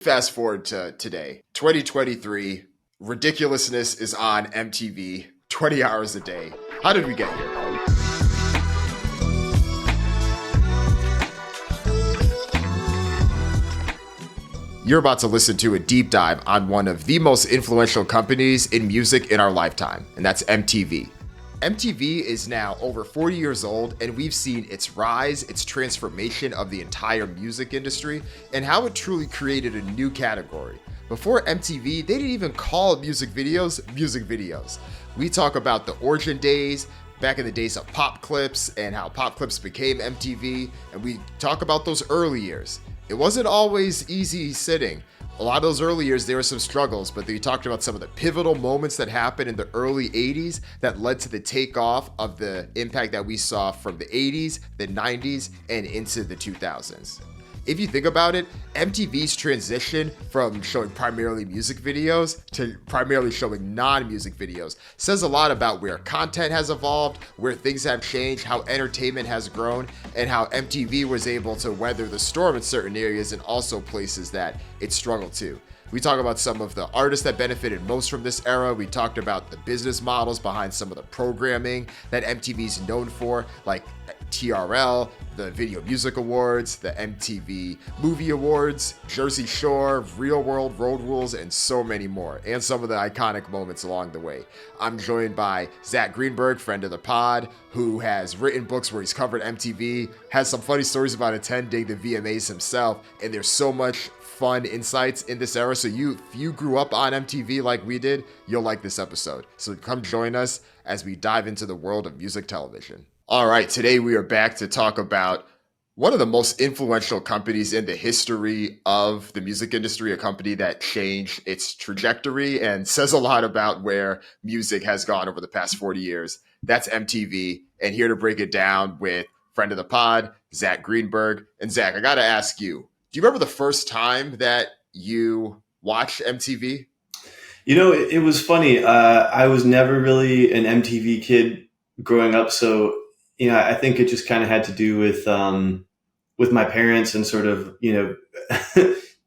Fast forward to today, 2023. Ridiculousness is on MTV 20 hours a day. How did we get here? You're about to listen to a deep dive on one of the most influential companies in music in our lifetime, and that's MTV. MTV is now over 40 years old, and we've seen its rise, its transformation of the entire music industry, and how it truly created a new category. Before MTV, they didn't even call music videos. We talk about the origin days, back in the days of pop clips, and how pop clips became MTV, and we talk about those early years. It wasn't always easy sitting. A lot of those early years, there were some struggles, but they talked about some of the pivotal moments that happened in the early 80s that led to the takeoff of the impact that we saw from the 80s, the 90s, and into the 2000s. If you think about it, MTV's transition from showing primarily music videos to primarily showing non-music videos says a lot about where content has evolved, where things have changed, how entertainment has grown, and how MTV was able to weather the storm in certain areas and also places that it struggled to. We talk about some of the artists that benefited most from this era. We talked about the business models behind some of the programming that MTV's known for, like TRL, the Video Music Awards, the MTV Movie Awards, Jersey Shore, Real World Road Rules, and so many more, and some of the iconic moments along the way. I'm joined by Zach Greenberg, friend of the pod, who has written books where he's covered MTV, has some funny stories about attending the VMAs himself, and there's so much fun insights in this era. So if you grew up on MTV like we did, you'll like this episode. So come join us as we dive into the world of music television. All right, today we are back to talk about one of the most influential companies in the history of the music industry, a company that changed its trajectory and says a lot about where music has gone over the past 40 years. That's MTV. And here to break it down with friend of the pod, Zach Greenberg. And Zach, I got to ask you, do you remember the first time that you watched MTV? You know, it was funny. I was never really an MTV kid growing up. So, I think it just kind of had to do with my parents and sort of, the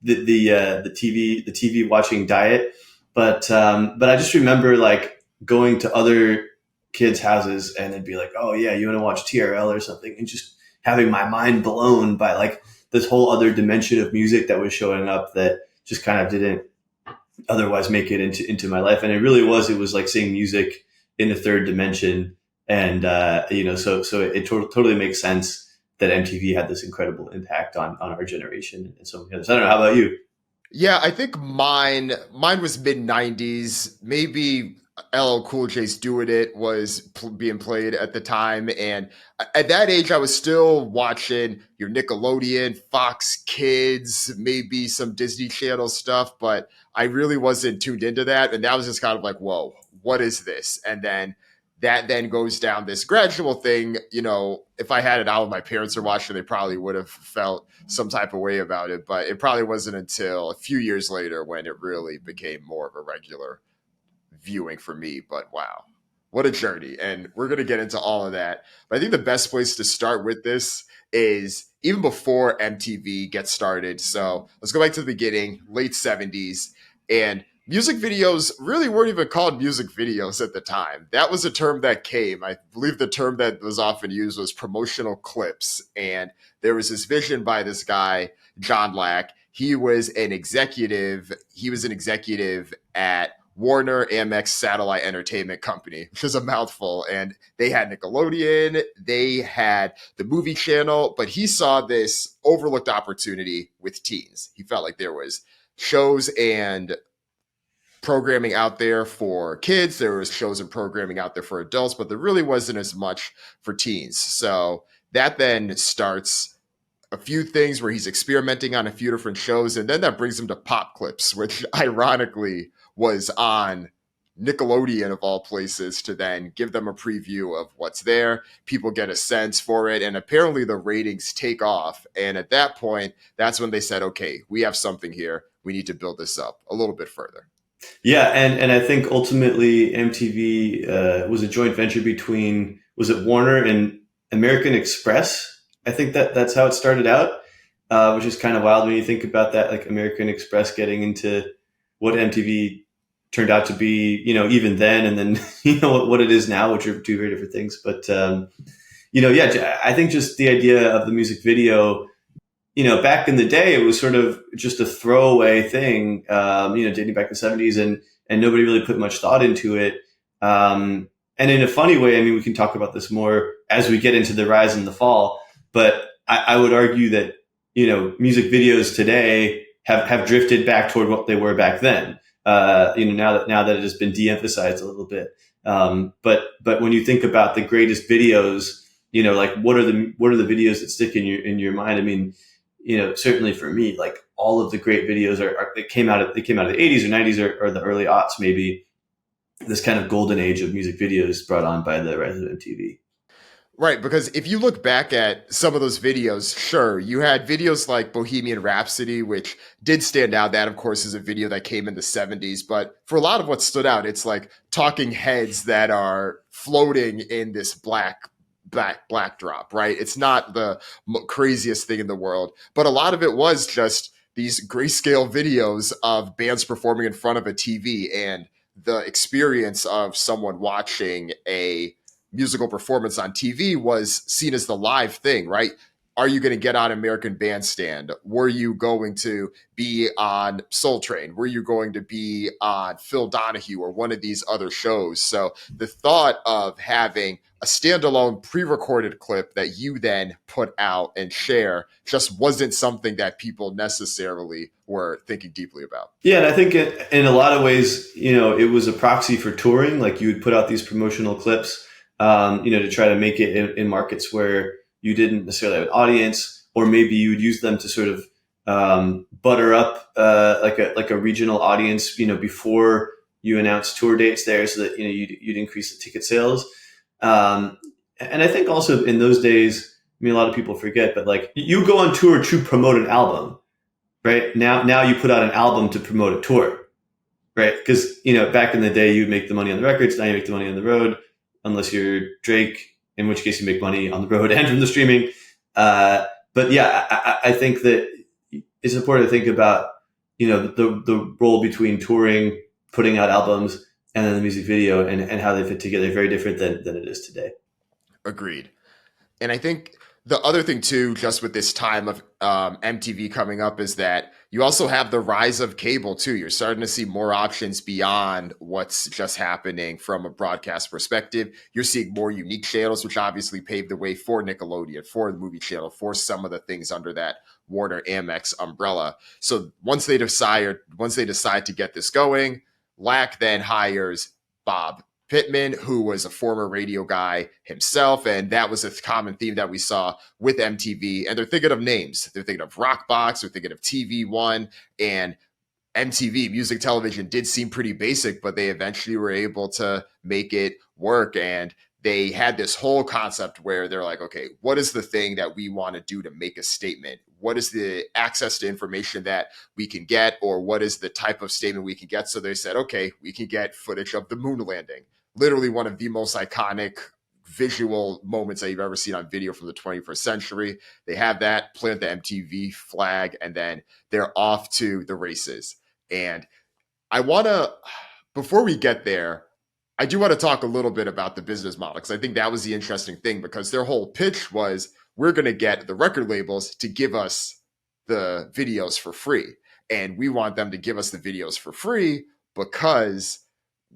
TV watching diet. But I just remember like going to other kids' houses and they'd be like, oh yeah, you want to watch TRL or something, and just having my mind blown by like this whole other dimension of music that was showing up that just kind of didn't otherwise make it into my life. And it was like seeing music in a third dimension. And, so it totally makes sense that MTV had this incredible impact on our generation and so many others. I don't know. How about you? Yeah, I think mine was mid 90s, maybe LL Cool J's Doing It was being played at the time. And at that age, I was still watching your Nickelodeon, Fox Kids, maybe some Disney Channel stuff, but I really wasn't tuned into that. And that was just kind of like, whoa, what is this? And then that then goes down this gradual thing. If I had it out, my parents are watching, they probably would have felt some type of way about it. But it probably wasn't until a few years later when it really became more of a regular viewing for me. But wow, what a journey. And we're going to get into all of that. But I think the best place to start with this is even before MTV gets started. So let's go back to the beginning, late 70s. And music videos really weren't even called music videos at the time. That was a term that came. I believe the term that was often used was promotional clips. And there was this vision by this guy, John Lack. He was an executive at Warner Amex Satellite Entertainment Company, which is a mouthful. And they had Nickelodeon, they had the movie channel, but he saw this overlooked opportunity with teens. He felt like there was shows and programming out there for kids. There was shows and programming out there for adults, but there really wasn't as much for teens. So that then starts a few things where he's experimenting on a few different shows. And then that brings him to pop clips, which ironically was on Nickelodeon of all places, to then give them a preview of what's there. People get a sense for it. And apparently the ratings take off. And at that point, that's when they said, okay, we have something here. We need to build this up a little bit further. Yeah, and I think ultimately MTV was a joint venture between, was it Warner and American Express? I think that's how it started out. which is kind of wild when you think about that, like American Express getting into what MTV turned out to be, even then, and then, what it is now, which are two very different things. But, yeah, I think just the idea of the music video, back in the day, it was sort of just a throwaway thing, dating back to the 70s, and nobody really put much thought into it. And in a funny way, I mean, we can talk about this more as we get into the rise and the fall, but I would argue that, music videos today have drifted back toward what they were back then. Now that it has been de-emphasized a little bit. But when you think about the greatest videos, like what are the videos that stick in your mind? I mean, certainly for me, like all of the great videos they came out of the 80s or 90s or the early aughts, maybe this kind of golden age of music videos brought on by the rise of MTV. Right, because if you look back at some of those videos, sure, you had videos like Bohemian Rhapsody, which did stand out. That, of course, is a video that came in the 70s. But for a lot of what stood out, it's like talking heads that are floating in this black drop, right? It's not the craziest thing in the world, but a lot of it was just these grayscale videos of bands performing in front of a TV, and the experience of someone watching a musical performance on TV was seen as the live thing, right? Are you going to get on American Bandstand? Were you going to be on Soul Train? Were you going to be on Phil Donahue or one of these other shows? So the thought of having a standalone pre-recorded clip that you then put out and share just wasn't something that people necessarily were thinking deeply about. Yeah, and I think in a lot of ways, it was a proxy for touring. Like you would put out these promotional clips, to try to make it in markets where you didn't necessarily have an audience, or maybe you would use them to sort of butter up like a regional audience, before you announce tour dates there, so that you'd increase the ticket sales. And I think also in those days, I mean, a lot of people forget, but like you go on tour to promote an album, right? Now you put out an album to promote a tour, right? Because back in the day, you'd make the money on the records. Now you make the money on the road, unless you're Drake, in which case you make money on the road and from the streaming. But yeah, I think that it's important to think about, the role between touring, putting out albums, and then the music video and how they fit together. Very different than it is today. Agreed. And I think the other thing too, just with this time of MTV coming up, is that you also have the rise of cable too. You're starting to see more options beyond what's just happening from a broadcast perspective. You're seeing more unique channels, which obviously paved the way for Nickelodeon, for the movie channel, for some of the things under that Warner Amex umbrella. So once they decide to get this going, Lack then hires Bob Pittman, who was a former radio guy himself. And that was a common theme that we saw with MTV. And they're thinking of names. They're thinking of Rockbox, they're thinking of TV One, and MTV, music television, did seem pretty basic, but they eventually were able to make it work. And they had this whole concept where they're like, okay, what is the thing that we want to do to make a statement? What is the access to information that we can get, or what is the type of statement we can get? So they said, okay, we can get footage of the moon landing. Literally one of the most iconic visual moments that you've ever seen on video from the 21st century. They have that, plant the MTV flag, and then they're off to the races. And before we get there, I do want to talk a little bit about the business model, because I think that was the interesting thing, because their whole pitch was, we're going to get the record labels to give us the videos for free. And we want them to give us the videos for free because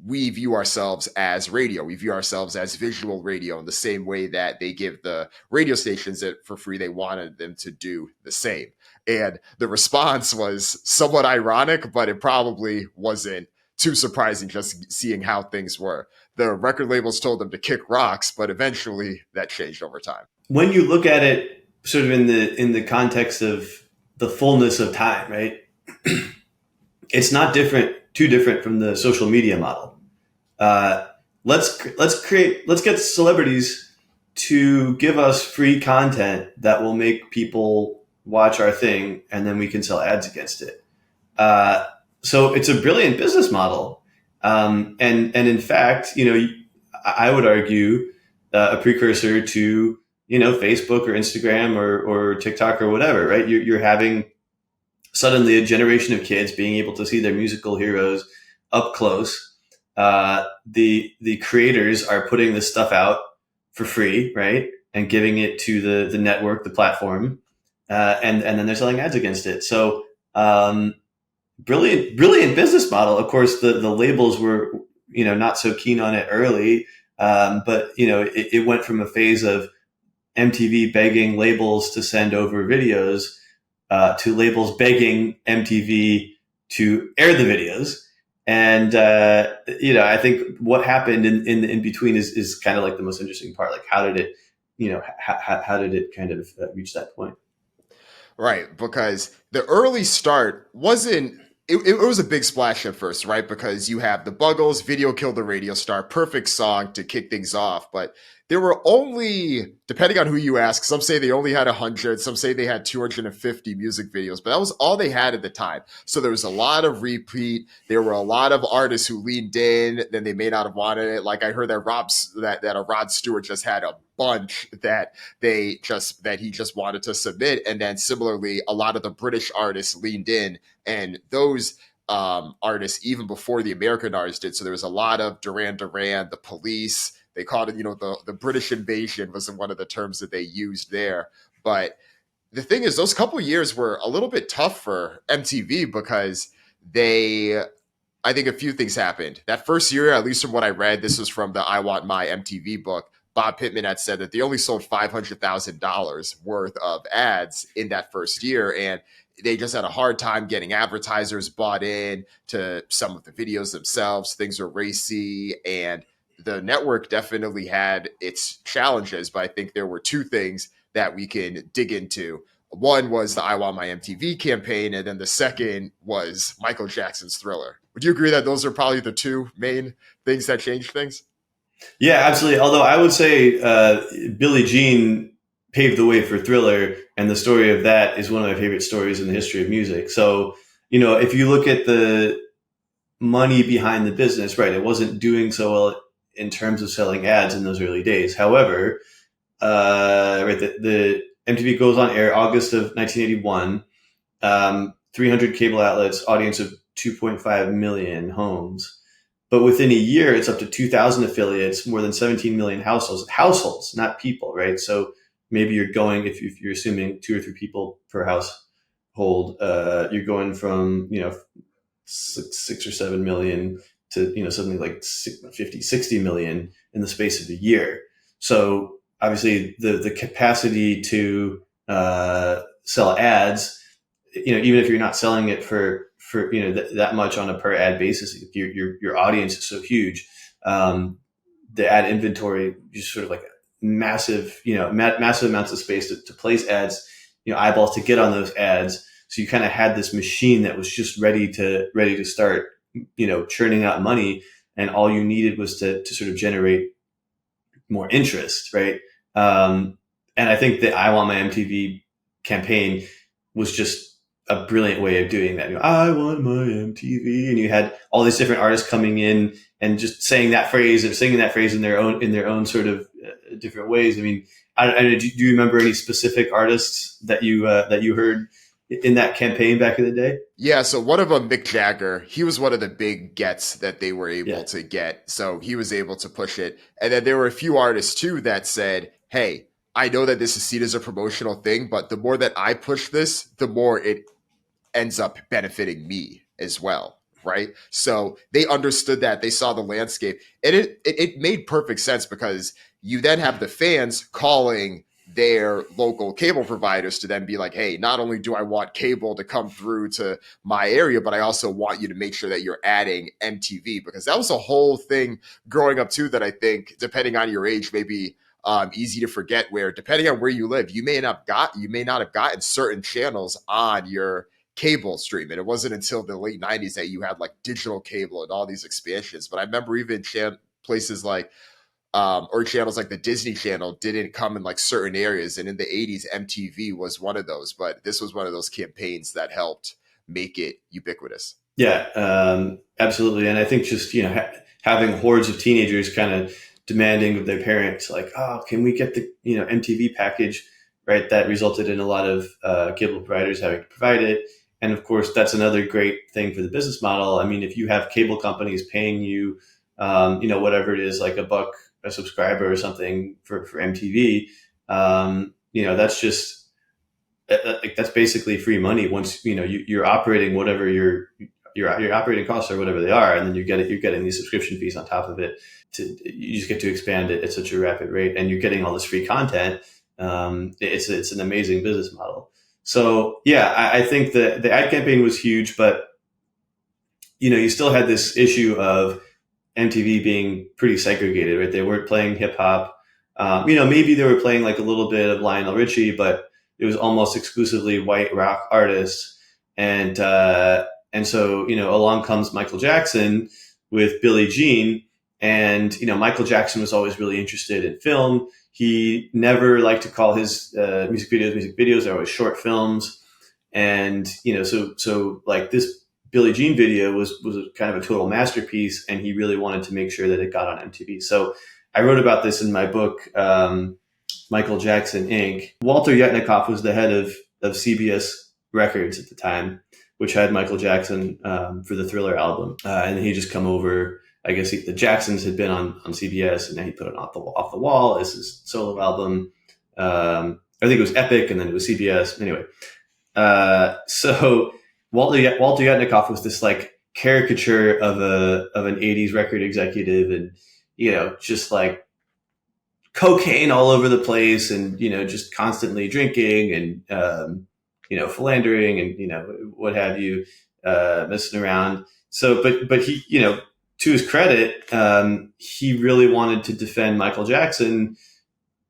we view ourselves as radio. We view ourselves as visual radio in the same way that they give the radio stations it for free. They wanted them to do the same. And the response was somewhat ironic, but it probably wasn't too surprising, just seeing how things were. The record labels told them to kick rocks, but eventually that changed over time. When you look at it sort of in the context of the fullness of time, right? It's not too different from the social media model. Let's get celebrities to give us free content that will make people watch our thing, and then we can sell ads against it. So it's a brilliant business model. And in fact, I would argue a precursor to Facebook or Instagram or TikTok or whatever, right? You're having suddenly a generation of kids being able to see their musical heroes up close. The creators are putting this stuff out for free, right, and giving it to the network, the platform, and then they're selling ads against it. So brilliant business model. Of course, the labels were not so keen on it early, but it went from a phase of MTV begging labels to send over videos to labels begging MTV to air the videos. And I think what happened in between is kind of like the most interesting part. Like, how did it, how did it kind of reach that point? Right, because the early start wasn't. It was a big splash at first, right? Because you have the Buggles, Video Killed the Radio Star, perfect song to kick things off. But there were only, depending on who you ask, some say they only had 100, some say they had 250 music videos, but that was all they had at the time. So there was a lot of repeat. There were a lot of artists who leaned in, then they may not have wanted it. Like I heard that a Rod Stewart just had a bunch that he just wanted to submit. And then similarly, a lot of the British artists leaned in, and those artists even before the American artists did. So there was a lot of Duran Duran, the Police. They called it, the British invasion was one of the terms that they used there. But the thing is, those couple years were a little bit tough for MTV because I think a few things happened. That first year, at least from what I read, this was from the I Want My MTV book. Bob Pittman had said that they only sold $500,000 worth of ads in that first year. And they just had a hard time getting advertisers bought in to some of the videos themselves. Things were racy, and the network definitely had its challenges. But I think there were two things that we can dig into. One was the I Want My MTV campaign, and then the second was Michael Jackson's Thriller. Would you agree that those are probably the two main things that changed things? Yeah, absolutely. Although I would say Billie Jean paved the way for Thriller, and the story of that is one of my favorite stories in the history of music. So, if you look at the money behind the business, right, it wasn't doing so well in terms of selling ads in those early days. However, right, the MTV goes on air August of 1981, 300 cable outlets, audience of 2.5 million homes. But within a year, it's up to 2,000 affiliates, more than 17 million households, not people, right? So maybe you're going, if you're assuming 2 or 3 people per household, you're going from, 6 or 7 million to, something like 50, 60 million in the space of a year. So obviously the capacity to sell ads, even if you're not selling it for that much on a per ad basis, your audience is so huge. The ad inventory just sort of like massive, massive amounts of space to place ads, eyeballs to get on those ads. So you kind of had this machine that was just ready to start, churning out money, and all you needed was to sort of generate more interest, right? And I think the I Want My MTV campaign was just a brilliant way of doing that. I want my MTV, and you had all these different artists coming in and just saying that phrase and singing that phrase in their own sort of different ways. I mean, do you remember any specific artists that you heard in that campaign back in the day? Yeah, so one of them, Mick Jagger, he was one of the big gets that they were able to get. So he was able to push it. And then there were a few artists too that said, hey, I know that this is seen as a promotional thing, but the more that I push this, the more it ends up benefiting me as well, right? So they understood that, they saw the landscape, and it made perfect sense, because you then have the fans calling their local cable providers to then be like, hey, not only do I want cable to come through to my area, but I also want you to make sure that you're adding MTV, because that was a whole thing growing up too that I think, depending on your age, maybe easy to forget, where depending on where you live, you may not have gotten certain channels on your cable stream. And it wasn't until the late 90s that you had like digital cable and all these expansions. But I remember even places like or channels like the Disney Channel didn't come in like certain areas. And in the 80s, MTV was one of those. But this was one of those campaigns that helped make it ubiquitous. Yeah, absolutely. And I think just, having hordes of teenagers kind of demanding of their parents, like, oh, can we get the MTV package, right? That resulted in a lot of cable providers having to provide it. And of course, that's another great thing for the business model. I mean, if you have cable companies paying you, whatever it is, like $1 a subscriber or something for MTV, that's just like that's basically free money. Once you're operating whatever your operating costs are, whatever they are, and then you're getting these subscription fees on top of it. You just get to expand it at such a rapid rate, and you're getting all this free content. It's an amazing business model. So yeah, I think the ad campaign was huge, but you still had this issue of MTV being pretty segregated, right? They weren't playing hip hop. Maybe they were playing like a little bit of Lionel Richie, but it was almost exclusively white rock artists. And so, along comes Michael Jackson with Billie Jean. And, Michael Jackson was always really interested in film. He never liked to call his music videos. They're always short films. And, so like this Billie Jean video was kind of a total masterpiece, and he really wanted to make sure that it got on MTV. So I wrote about this in my book, Michael Jackson Inc. Walter Yetnikoff was the head of CBS Records at the time, which had Michael Jackson for the Thriller album. And he just come over. I guess the Jacksons had been on CBS, and then he put it off the wall as his solo album. I think it was Epic, and then it was CBS. Anyway, so Walter Yetnikoff was this like caricature of an 80s record executive, and just like cocaine all over the place, and just constantly drinking and philandering and what have you, messing around. So but he to his credit, he really wanted to defend Michael Jackson.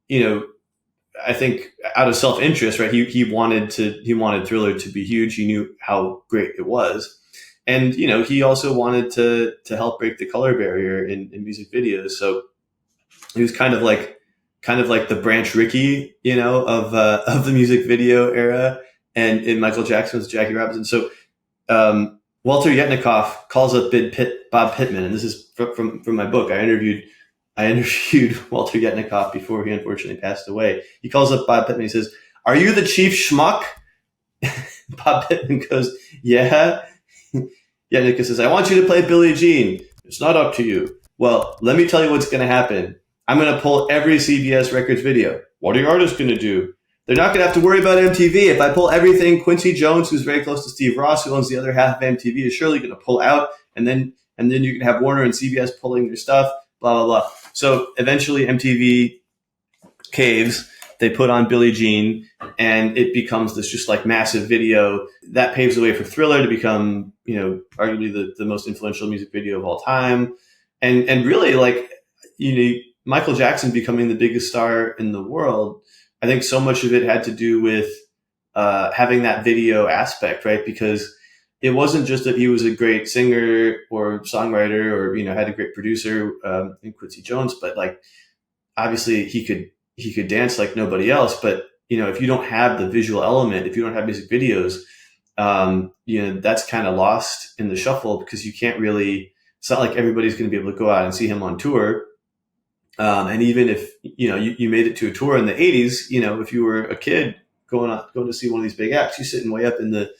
I think out of self-interest, right? He wanted Thriller to be huge. He knew how great it was. And, he also wanted to help break the color barrier in music videos. So he was kind of like the Branch Rickey, of the music video era. And in Michael Jackson was Jackie Robinson. So, Walter Yetnikoff calls up Bob Pittman. And this is from my book. I interviewed Walter Yetnikoff before he unfortunately passed away. He calls up Bob Pittman. He says, "Are you the chief schmuck?" Bob Pittman goes, "Yeah." Yetnikoff says, "I want you to play Billie Jean." "It's not up to you." "Well, let me tell you what's going to happen. I'm going to pull every CBS Records video." "What are your artists going to do?" "They're not going to have to worry about MTV. If I pull everything, Quincy Jones, who's very close to Steve Ross, who owns the other half of MTV, is surely going to pull out. And then you can have Warner and CBS pulling their stuff, blah, blah, blah." So eventually MTV caves. They put on Billie Jean, and it becomes this just like massive video that paves the way for Thriller to become, arguably the most influential music video of all time. And really, like, Michael Jackson becoming the biggest star in the world, I think so much of it had to do with having that video aspect, right? Because it wasn't just that he was a great singer or songwriter or, had a great producer in Quincy Jones, but like, obviously he could dance like nobody else. But, if you don't have the visual element, if you don't have music videos, that's kind of lost in the shuffle, because you can't really, it's not like everybody's going to be able to go out and see him on tour. And even if, you made it to a tour in the 80s, if you were a kid going to see one of these big acts, you're sitting way up in the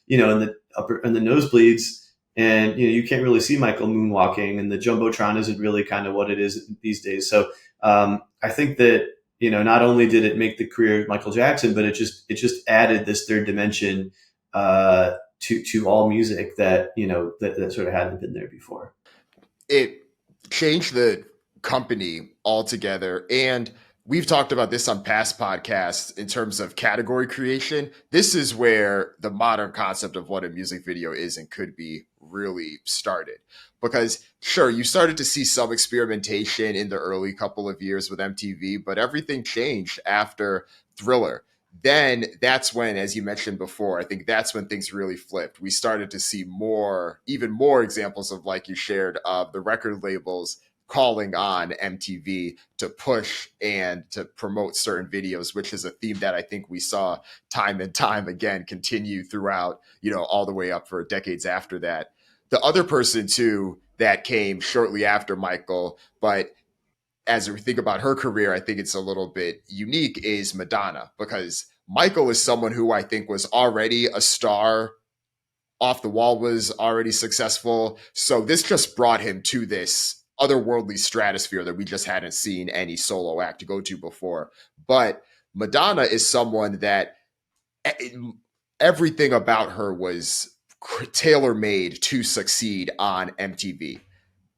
nosebleeds, and you can't really see Michael moonwalking, and the Jumbotron isn't really kind of what it is these days. So I think that not only did it make the career of Michael Jackson, but it just added this third dimension to all music that that sort of hadn't been there before. It changed the company altogether, and we've talked about this on past podcasts in terms of category creation. This is where the modern concept of what a music video is and could be really started. Because sure, you started to see some experimentation in the early couple of years with MTV, but everything changed after Thriller. Then that's when, as you mentioned before, I think that's when things really flipped. We started to see even more examples of, like you shared, of the record labels calling on MTV to push and to promote certain videos, which is a theme that I think we saw time and time again continue throughout, all the way up for decades after that. The other person too that came shortly after Michael, but as we think about her career, I think it's a little bit unique, is Madonna, because Michael is someone who I think was already a star. Off the Wall was already successful. So this just brought him to this otherworldly stratosphere that we just hadn't seen any solo act to go to before. But Madonna is someone that everything about her was tailor made to succeed on MTV.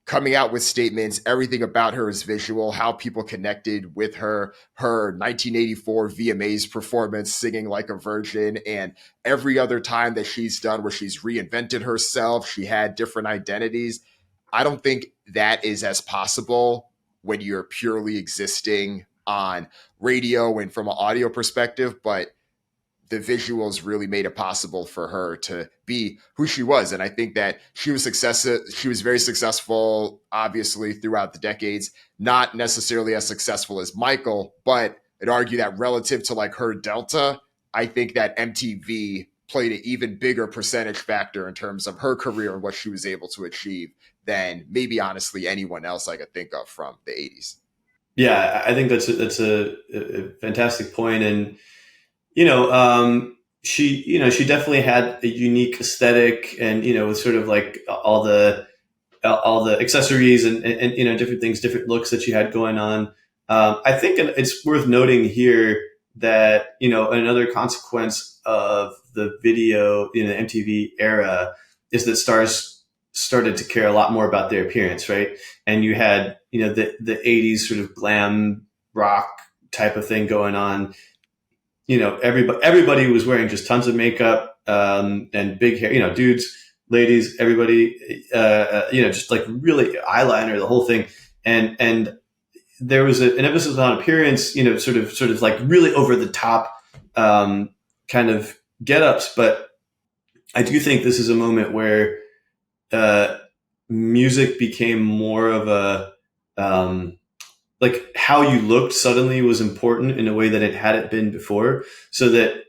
Coming out with statements, everything about her is visual, how people connected with her 1984 VMAs performance, singing like a virgin, and every other time that she's done where she's reinvented herself, she had different identities. I don't think that is as possible when you're purely existing on radio and from an audio perspective, but the visuals really made it possible for her to be who she was. And I think that she was very successful, obviously, throughout the decades, not necessarily as successful as Michael, but I'd argue that relative to like her delta, I think that MTV played an even bigger percentage factor in terms of her career and what she was able to achieve than maybe honestly anyone else I could think of from the 80s. Yeah, I think that's a fantastic point. And she definitely had a unique aesthetic, and with sort of like all the accessories and different things, different looks that she had going on. I think it's worth noting here that another consequence of the video in the MTV era is that stars started to care a lot more about their appearance, right? And you had the 80s sort of glam rock type of thing going on. Everybody was wearing just tons of makeup and big hair, dudes, ladies, everybody, just like really eyeliner, the whole thing. And there was an emphasis on appearance, sort of like really over the top kind of get-ups. But I do think this is a moment where music became more of a like how you looked suddenly was important in a way that it hadn't been before. So that,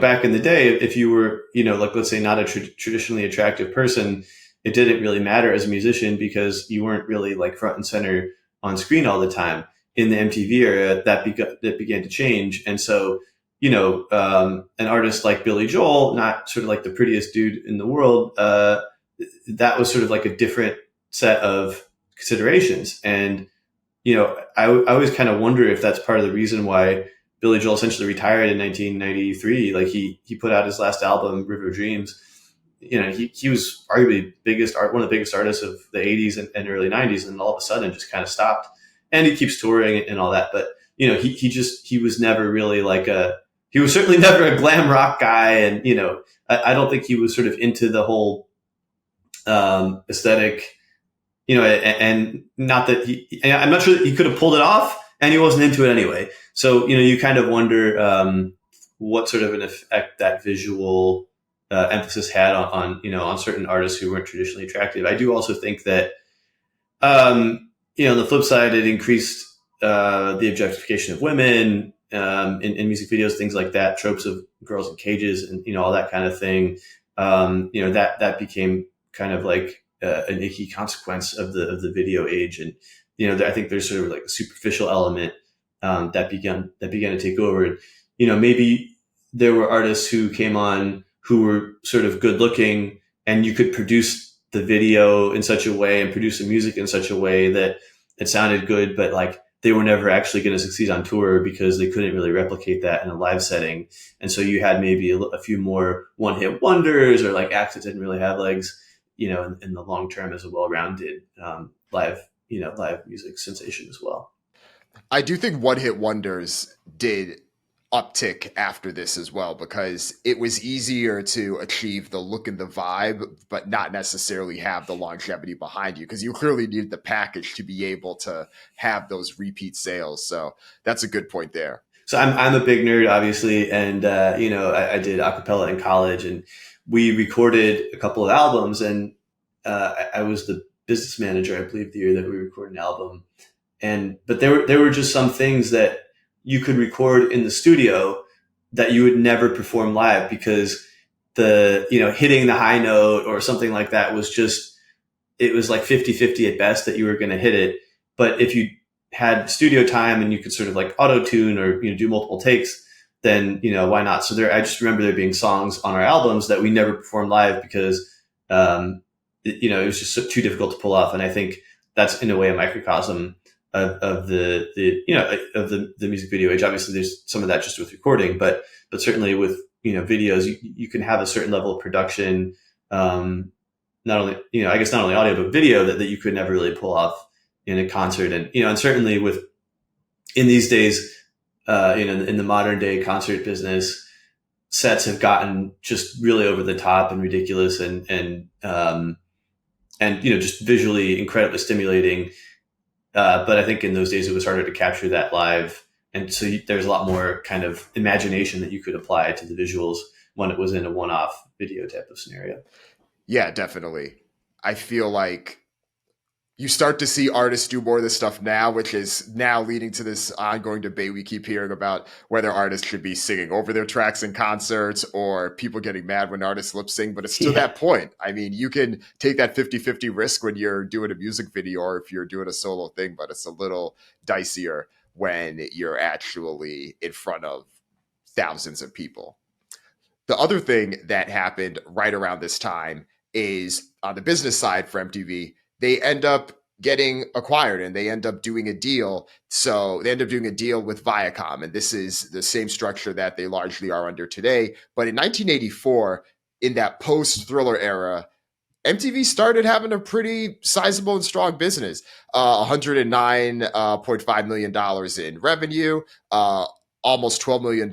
back in the day, if you were, like, let's say not a traditionally attractive person, it didn't really matter as a musician because you weren't really like front and center on screen all the time. In the MTV era, that began to change. And so, an artist like Billy Joel, not sort of like the prettiest dude in the world, that was sort of like a different set of considerations. And, I always kind of wonder if that's part of the reason why Billy Joel essentially retired in 1993. Like he put out his last album, River of Dreams. He was arguably one of the biggest artists of the 80s and early 90s, and all of a sudden just kind of stopped. And he keeps touring and all that. But, he was never really like he was certainly never a glam rock guy. And, I don't think he was sort of into the whole aesthetic, and not that I'm not sure that he could have pulled it off, and he wasn't into it anyway. So, you kind of wonder what sort of an effect that visual emphasis had on certain artists who weren't traditionally attractive. I do also think that, on the flip side, it increased the objectification of women in music videos, things like that, tropes of girls in cages and, all that kind of thing. That became kind of like an icky consequence of the video age. And, I think there's sort of like a superficial element that began to take over. And, maybe there were artists who came on who were sort of good looking, and you could produce the video in such a way and produce the music in such a way that it sounded good, but like they were never actually going to succeed on tour because they couldn't really replicate that in a live setting. And so you had maybe a few more one-hit wonders or like acts that didn't really have legs, in the long term as a well-rounded live music sensation as well. I do think one-hit wonders did uptick after this as well, because it was easier to achieve the look and the vibe, but not necessarily have the longevity behind you, because you clearly needed the package to be able to have those repeat sales. So that's a good point there. So I'm a big nerd, obviously, and I did a cappella in college, and we recorded a couple of albums, and I was the business manager, I believe, the year that we recorded an album. But there were just some things that you could record in the studio that you would never perform live, because hitting the high note or something like that was just, it was like 50-50 at best that you were going to hit it. But if you had studio time and you could sort of like auto tune or do multiple takes, then why not? So I just remember there being songs on our albums that we never performed live because it was just too difficult to pull off. And I think that's in a way a microcosm of the music video age. Obviously, there's some of that just with recording, but certainly with videos, you can have a certain level of production. Not only I guess not only audio but video that you could never really pull off in a concert, and certainly in these days, in the modern day concert business, sets have gotten just really over the top and ridiculous and just visually incredibly stimulating. But I think in those days it was harder to capture that live. And so there's a lot more kind of imagination that you could apply to the visuals when it was in a one-off video type of scenario. Yeah, definitely. I feel like you start to see artists do more of this stuff now, which is now leading to this ongoing debate we keep hearing about whether artists should be singing over their tracks in concerts or people getting mad when artists lip sync. But it's to that point. I mean, you can take that 50-50 risk when you're doing a music video or if you're doing a solo thing, but it's a little dicier when you're actually in front of thousands of people. The other thing that happened right around this time is on the business side for MTV, they end up getting acquired and they end up doing a deal. So they end up doing a deal with Viacom. And this is the same structure that they largely are under today. But in 1984, in that post-Thriller era, MTV started having a pretty sizable and strong business. $109.5 million in revenue, almost $12 million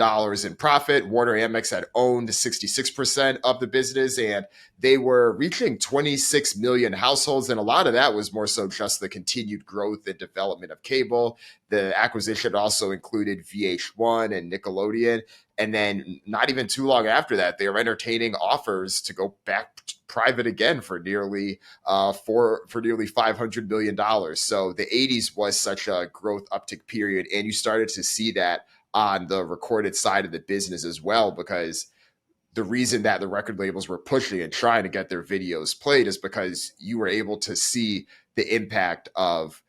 in profit. Warner Amex had owned 66% of the business, and they were reaching 26 million households. And a lot of that was more so just the continued growth and development of cable. The acquisition also included VH1 and Nickelodeon. And then not even too long after that, they were entertaining offers to go back private again for nearly $500 million. So the 80s was such a growth uptick period. And you started to see that on the recorded side of the business as well, because the reason that the record labels were pushing and trying to get their videos played is because you were able to see the impact of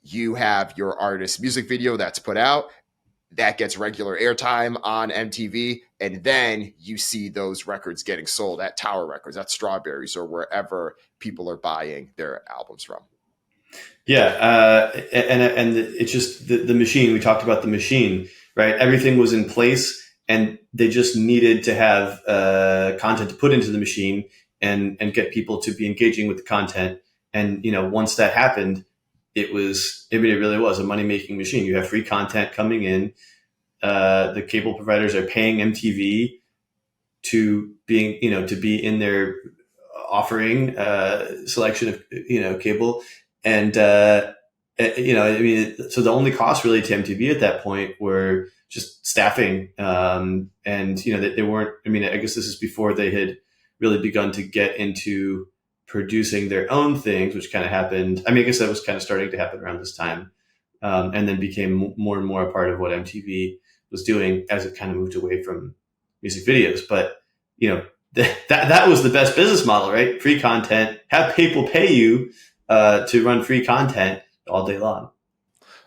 you have your artist's music video that's put out that gets regular airtime on MTV, and then you see those records getting sold at Tower Records, at Strawberries, or wherever people are buying their albums from. Yeah, and it's just the machine. We talked about the machine, right? Everything was in place, and they just needed to have content to put into the machine and get people to be engaging with the content. And once that happened, it really was a money making machine. You have free content coming in. The cable providers are paying MTV to be in their offering selection of cable. And, so the only costs really to MTV at that point were just staffing. And, they weren't, I guess this is before they had really begun to get into producing their own things, which kind of happened. I guess that was kind of starting to happen around this time. And then became more and more a part of what MTV was doing as it kind of moved away from music videos. But, that was the best business model, right? Free content, have people pay you to run free content all day long.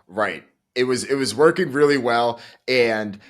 Right. It was working really well. And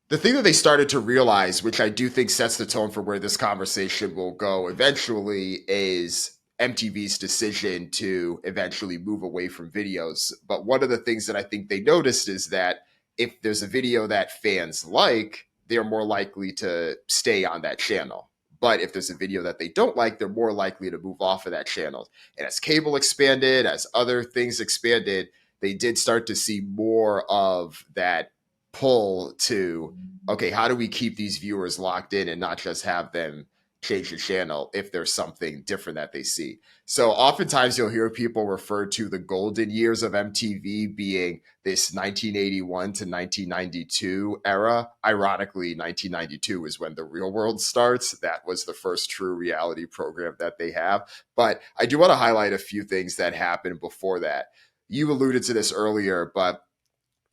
the thing that they started to realize, which I do think sets the tone for where this conversation will go eventually, is MTV's decision to eventually move away from videos. But one of the things that I think they noticed is that if there's a video that fans like, they're more likely to stay on that channel. But if there's a video that they don't like, they're more likely to move off of that channel. And as cable expanded, as other things expanded, they did start to see more of that pull to, okay, how do we keep these viewers locked in and not just have them change the channel if there's something different that they see. So oftentimes you'll hear people refer to the golden years of MTV being this 1981 to 1992 era. Ironically, 1992 is when The Real World starts. That was the first true reality program that they have. But I do want to highlight a few things that happened before that. You alluded to this earlier, but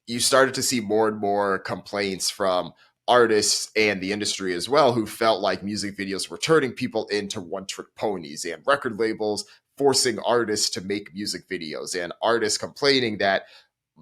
you started to see more and more complaints from artists and the industry as well, who felt like music videos were turning people into one-trick ponies, and record labels forcing artists to make music videos, and artists complaining that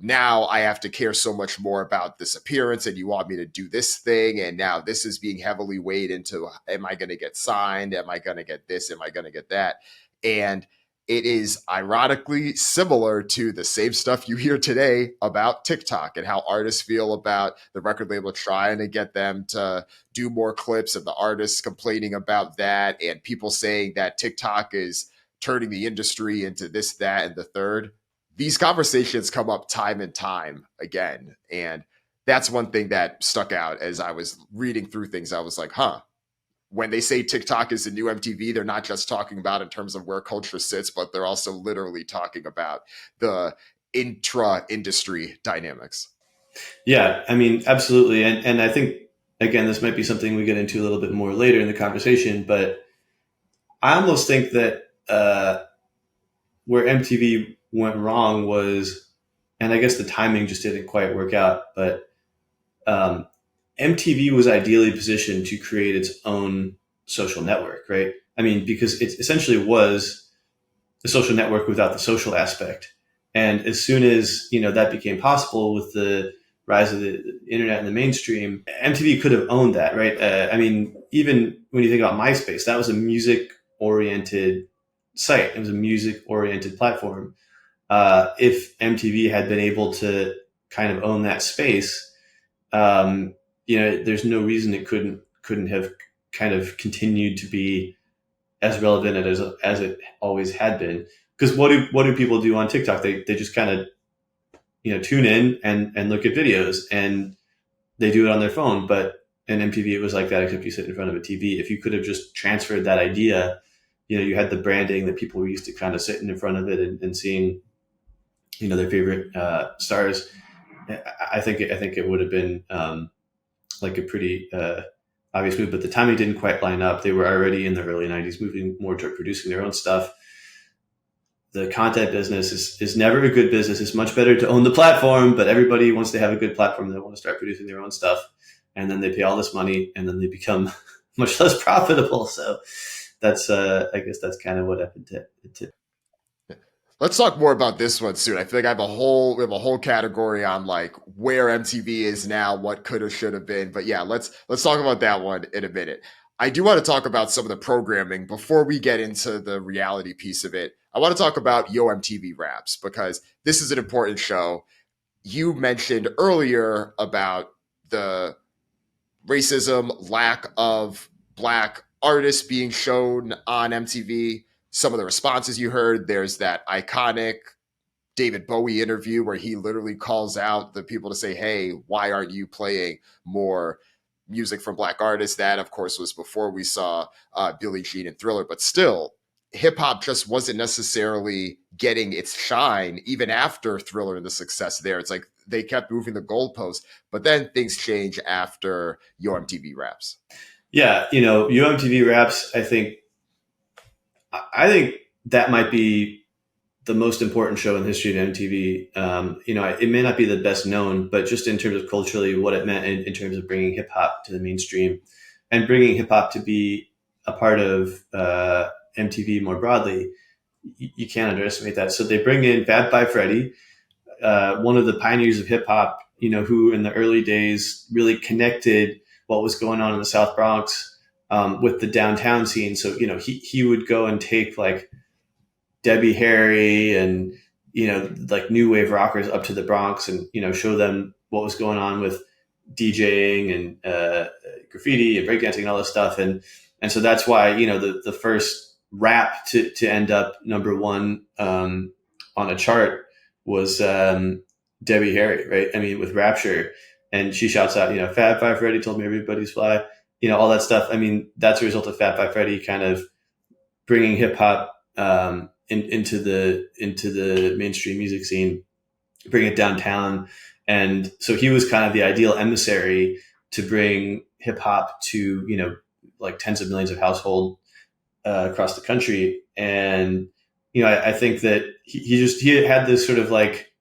now I have to care so much more about this appearance, and you want me to do this thing, and now this is being heavily weighed into, am I going to get signed? Am I going to get this? Am I going to get that? And it is ironically similar to the same stuff you hear today about TikTok and how artists feel about the record label trying to get them to do more clips, and the artists complaining about that, and people saying that TikTok is turning the industry into this, that, and the third. These conversations come up time and time again. And that's one thing that stuck out as I was reading through things. I was like, huh, when they say TikTok is the new MTV, they're not just talking about in terms of where culture sits, but they're also literally talking about the intra-industry dynamics. Yeah, I mean, absolutely. And I think, again, this might be something we get into a little bit more later in the conversation, but I almost think that where MTV went wrong was, and I guess the timing just didn't quite work out, but MTV was ideally positioned to create its own social network, right? I mean, because it essentially was a social network without the social aspect. And as soon as, that became possible with the rise of the internet and the mainstream, MTV could have owned that, right? I mean, even when you think about MySpace, that was a music-oriented site. It was a music-oriented platform. If MTV had been able to kind of own that space, there's no reason it couldn't have kind of continued to be as relevant as it always had been. Because what do people do on TikTok? They just kind of tune in and look at videos, and they do it on their phone. But in MTV, it was like that, except you sit in front of a TV. If you could have just transferred that idea, you had the branding that people were used to kind of sitting in front of it and seeing, their favorite stars. I think it would have been like a pretty obvious move, but the timing didn't quite line up. They were already in the early 90s, moving more toward producing their own stuff. The content business is never a good business. It's much better to own the platform, but everybody wants to have a good platform. They want to start producing their own stuff, and then they pay all this money, and then they become much less profitable. So that's, I guess that's kind of what happened to. Let's talk more about this one soon. I feel like we have a whole category on like where MTV is now, what could have, should have been. But yeah, let's talk about that one in a minute. I do want to talk about some of the programming before we get into the reality piece of it. I want to talk about Yo MTV Raps, because this is an important show. You mentioned earlier about the racism, lack of Black artists being shown on MTV. Some of the responses you heard, there's that iconic David Bowie interview where he literally calls out the people to say, hey, why aren't you playing more music from Black artists? That, of course, was before we saw Billie Jean and Thriller, but still, hip hop just wasn't necessarily getting its shine even after Thriller and the success there. It's like they kept moving the goalpost, but then things change after Yo MTV Raps. Yeah, Yo MTV Raps, I think that might be the most important show in the history of MTV. It may not be the best known, but just in terms of culturally what it meant in terms of bringing hip hop to the mainstream and bringing hip hop to be a part of MTV more broadly, you can't underestimate that. So they bring in Bad Bye Freddy, one of the pioneers of hip hop, who in the early days really connected what was going on in the South Bronx with the downtown scene. So, he would go and take like Debbie Harry and, like new wave rockers up to the Bronx and, show them what was going on with DJing and graffiti and breakdancing and all this stuff. And so that's why, the first rap to end up number one on a chart was Debbie Harry, right? I mean, with Rapture. And she shouts out, Fat Five Freddy told me everybody's fly. All that stuff. I mean, that's a result of Fat Five Freddy kind of bringing hip hop into the mainstream music scene, bring it downtown. And so he was kind of the ideal emissary to bring hip hop to, like tens of millions of households across the country. And, I think that he had this sort of like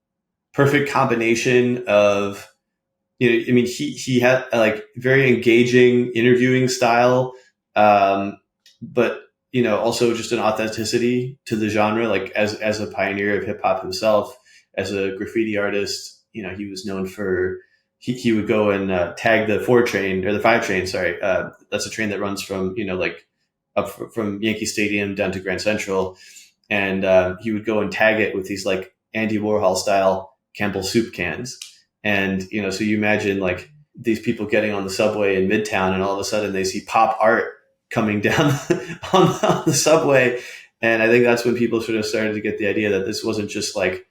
perfect combination of, he had a like very engaging interviewing style, but also just an authenticity to the genre, like as a pioneer of hip hop himself, as a graffiti artist. He was known for, he would go and tag the 4 train or the 5 train. Sorry. That's a train that runs from, like up from Yankee Stadium down to Grand Central. And he would go and tag it with these like Andy Warhol style Campbell soup cans. And, so you imagine like these people getting on the subway in Midtown and all of a sudden they see pop art coming down on the subway. And I think that's when people sort of started to get the idea that this wasn't just like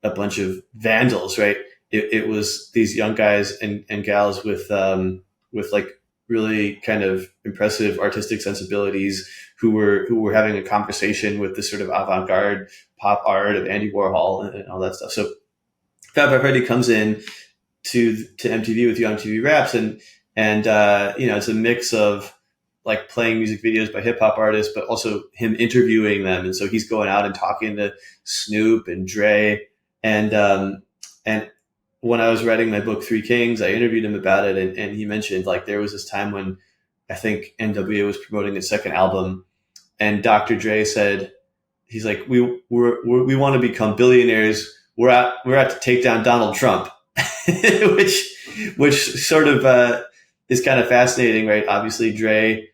a bunch of vandals, right? It was these young guys and gals with like really kind of impressive artistic sensibilities who were having a conversation with this sort of avant-garde pop art of Andy Warhol and all that stuff. So Fat Five Freddy comes in to MTV with MTV Raps, and it's a mix of like playing music videos by hip hop artists, but also him interviewing them. And so he's going out and talking to Snoop and Dre. And when I was writing my book, Three Kings, I interviewed him about it. And he mentioned like there was this time when I think NWA was promoting its second album, and Dr. Dre said, he's like, we want to become billionaires. We're out to take down Donald Trump, which sort of is kind of fascinating, right? Obviously, Dre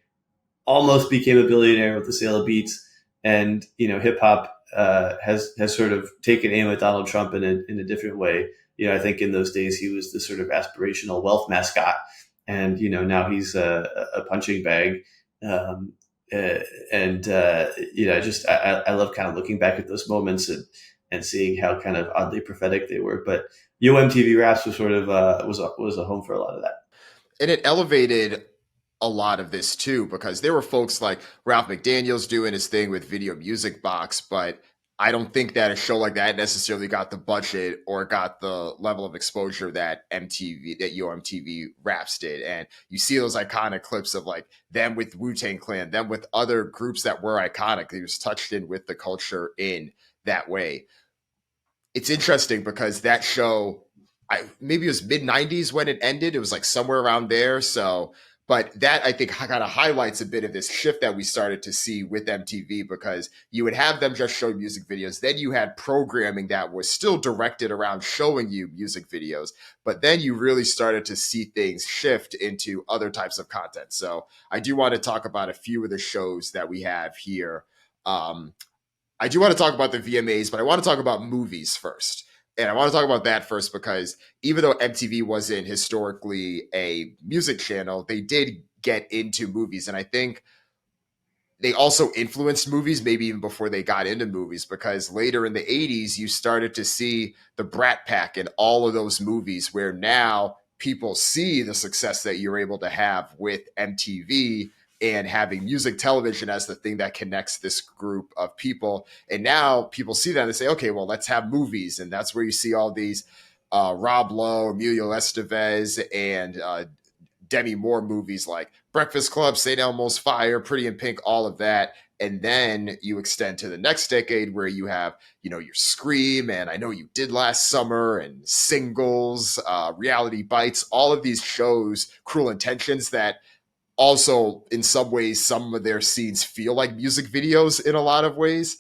almost became a billionaire with the sale of Beats, and hip hop has sort of taken aim at Donald Trump in a different way. I think in those days he was the sort of aspirational wealth mascot, and now he's a punching bag. I love kind of looking back at those moments and seeing how kind of oddly prophetic they were. But MTV Raps was sort of was a home for a lot of that. And it elevated a lot of this too, because there were folks like Ralph McDaniels doing his thing with Video Music Box, but I don't think that a show like that necessarily got the budget or got the level of exposure that MTV Raps did. And you see those iconic clips of like them with Wu-Tang Clan, them with other groups that were iconic. It was touched in with the culture in that way. It's interesting because that show, maybe it was mid-90s when it ended. It was like somewhere around there. So, but that I think kind of highlights a bit of this shift that we started to see with MTV, because you would have them just show music videos. Then you had programming that was still directed around showing you music videos. But then you really started to see things shift into other types of content. So I do want to talk about a few of the shows that we have here. I do want to talk about the VMAs, but I want to talk about movies first. And I want to talk about that first because even though MTV wasn't historically a music channel, they did get into movies. And I think they also influenced movies maybe even before they got into movies, because later in the 80s, you started to see the Brat Pack and all of those movies where now people see the success that you're able to have with MTV and having music television as the thing that connects this group of people. And now people see that and they say, okay, well, let's have movies. And that's where you see all these Rob Lowe, Emilio Estevez, and Demi Moore movies like Breakfast Club, St. Elmo's Fire, Pretty in Pink, all of that. And then you extend to the next decade where you have, your Scream and I Know You Did Last Summer and Singles, Reality Bites, all of these shows, Cruel Intentions, that also in some ways, some of their scenes feel like music videos in a lot of ways,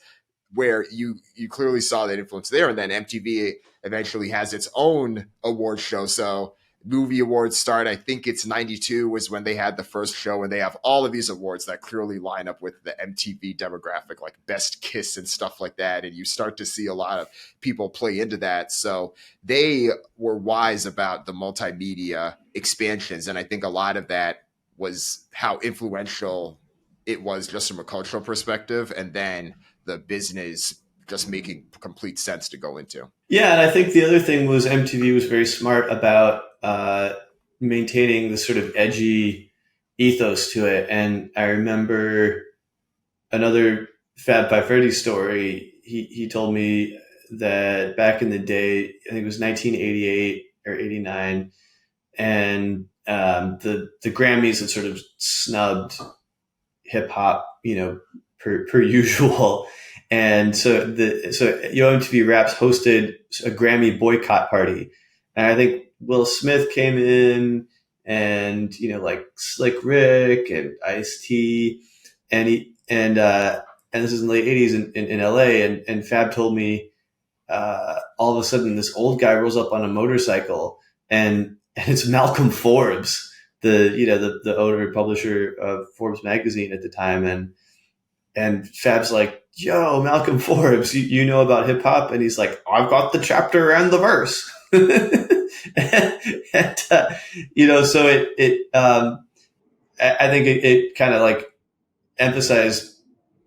where you clearly saw that influence there. And then MTV eventually has its own award show. So movie awards start, I think it's 92 was when they had the first show, and they have all of these awards that clearly line up with the MTV demographic, like Best Kiss and stuff like that. And you start to see a lot of people play into that. So they were wise about the multimedia expansions. And I think a lot of that was how influential it was just from a cultural perspective, and then the business just making complete sense to go into. Yeah, and I think the other thing was MTV was very smart about maintaining this sort of edgy ethos to it. And I remember another Fab Five Freddy story. He told me that back in the day, I think it was 1988 or 89, and the Grammys had sort of snubbed hip hop, per usual. And so MTV Raps hosted a Grammy boycott party. And I think Will Smith came in, and, like Slick Rick and Ice-T. And and this is in the late '80s in LA, and Fab told me all of a sudden this old guy rolls up on a motorcycle, and it's Malcolm Forbes, the owner publisher of Forbes magazine at the time, and Fab's like, "Yo, Malcolm Forbes, you know about hip hop?" And he's like, "I've got the chapter and the verse." and so I think it kind of like emphasized,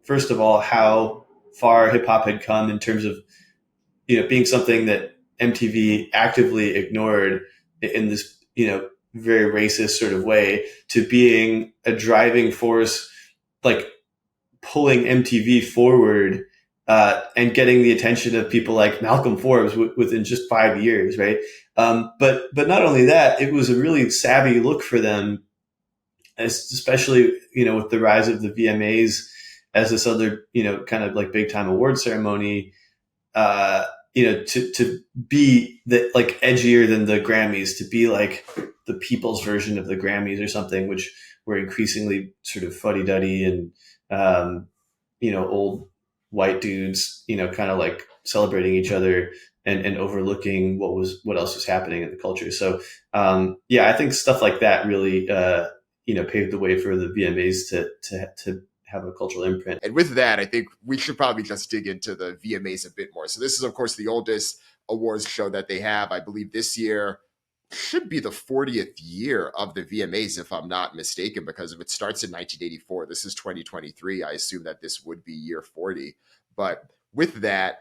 first of all, how far hip hop had come in terms of being something that MTV actively ignored in this very racist sort of way, to being a driving force, like pulling MTV forward and getting the attention of people like Malcolm Forbes within just 5 years, right? But not only that, it was a really savvy look for them, especially with the rise of the VMAs as this other kind of like big time award ceremony. To be like edgier than the Grammys, to be like the people's version of the Grammys or something, which were increasingly sort of fuddy-duddy and old white dudes, kind of like celebrating each other and overlooking what else was happening in the culture. So I think stuff like that really paved the way for the VMAs to have a cultural imprint. And with that, I think we should probably just dig into the VMAs a bit more. So this is, of course, the oldest awards show that they have. I believe this year should be the 40th year of the VMAs, if I'm not mistaken, because if it starts in 1984, this is 2023. I assume that this would be year 40. But with that,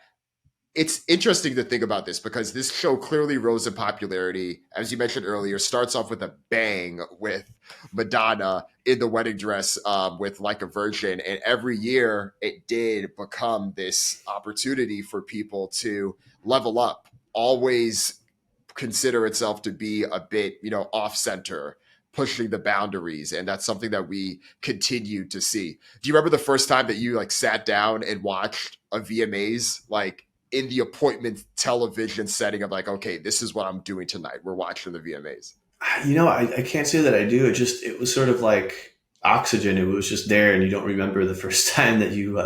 it's interesting to think about this because this show clearly rose in popularity. As you mentioned earlier, starts off with a bang with Madonna in the wedding dress with Like a Virgin. And every year it did become this opportunity for people to level up, always consider itself to be a bit, off center, pushing the boundaries. And that's something that we continue to see. Do you remember the first time that you like sat down and watched a VMAs, like in the appointment television setting of like, okay, this is what I'm doing tonight. We're watching the VMAs. I can't say that I do. It was sort of like oxygen. It was just there and you don't remember the first time that you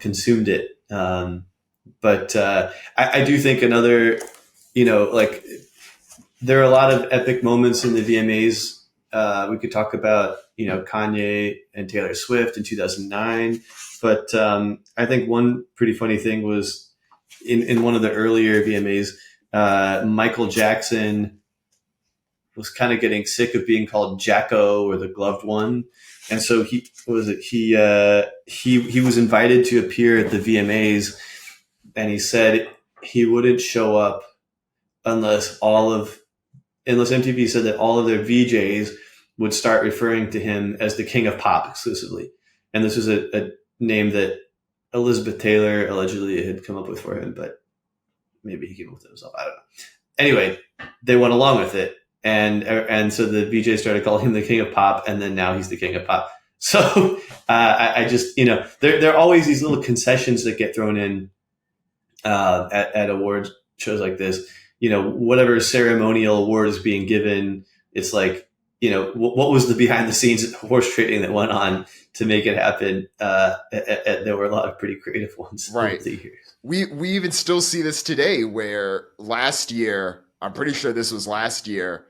consumed it. But I do think another, like there are a lot of epic moments in the VMAs. We could talk about, Kanye and Taylor Swift in 2009. But I think one pretty funny thing was, in one of the earlier VMAs, Michael Jackson was kind of getting sick of being called Jacko or the gloved one. And so he was invited to appear at the VMAs, and he said he wouldn't show up unless MTV said that all of their VJs would start referring to him as the King of Pop exclusively. And this was a name that Elizabeth Taylor allegedly had come up with for him, but maybe he came up with it himself. I don't know. Anyway, they went along with it. And so the VJ started calling him the King of Pop, and then now he's the King of Pop. So I just, there are always these little concessions that get thrown in at awards shows like this. Whatever ceremonial award is being given, it's like, what was the behind the scenes horse trading that went on to make it happen? There were a lot of pretty creative ones over the years. We even still see this today, where last year, I'm pretty sure this was last year,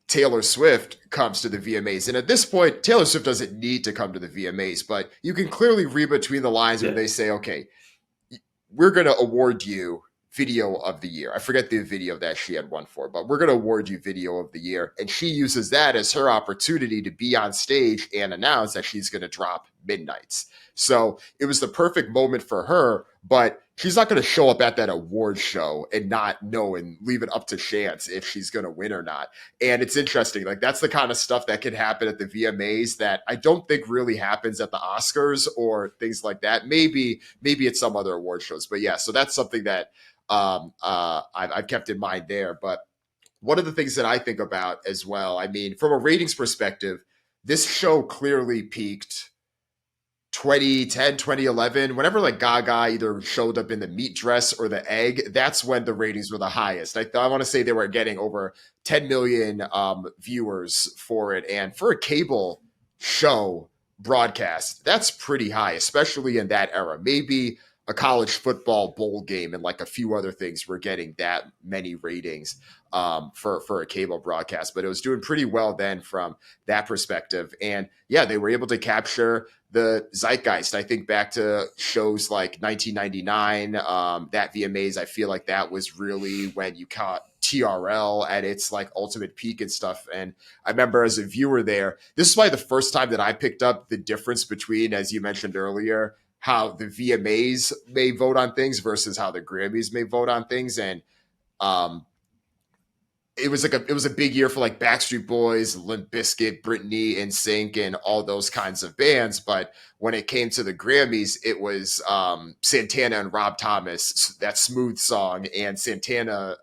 Taylor Swift comes to the VMAs. And at this point, Taylor Swift doesn't need to come to the VMAs, but you can clearly read between the lines when they say, okay, we're going to award you Video of the Year. I forget the video that she had won for, but we're going to award you Video of the Year. And she uses that as her opportunity to be on stage and announce that she's going to drop Midnights. So it was the perfect moment for her, but she's not going to show up at that award show and not know and leave it up to chance if she's going to win or not. And it's interesting. Like, that's the kind of stuff that can happen at the VMAs that I don't think really happens at the Oscars or things like that. Maybe at some other award shows, but yeah, so that's something that I've kept in mind there. But one of the things that I think about as well, I mean, from a ratings perspective, this show clearly peaked 2010, 2011, whenever like Gaga either showed up in the meat dress or the egg, that's when the ratings were the highest. I want to say they were getting over 10 million viewers for it. And for a cable show, broadcast, that's pretty high, especially in that era. Maybe a college football bowl game and like a few other things were getting that many ratings for a cable broadcast, but it was doing pretty well then from that perspective. And yeah, they were able to capture the zeitgeist. I think back to shows like 1999, that VMAs, I feel like that was really when you caught TRL at its like ultimate peak and stuff. And I remember as a viewer there, this is probably the first time that I picked up the difference between, as you mentioned earlier, how the VMAs may vote on things versus how the Grammys may vote on things. And um, it was a big year for like Backstreet Boys, Limp Bizkit, Britney, NSYNC, and all those kinds of bands. But when it came to the Grammys, it was Santana and Rob Thomas, that Smooth song, and Santana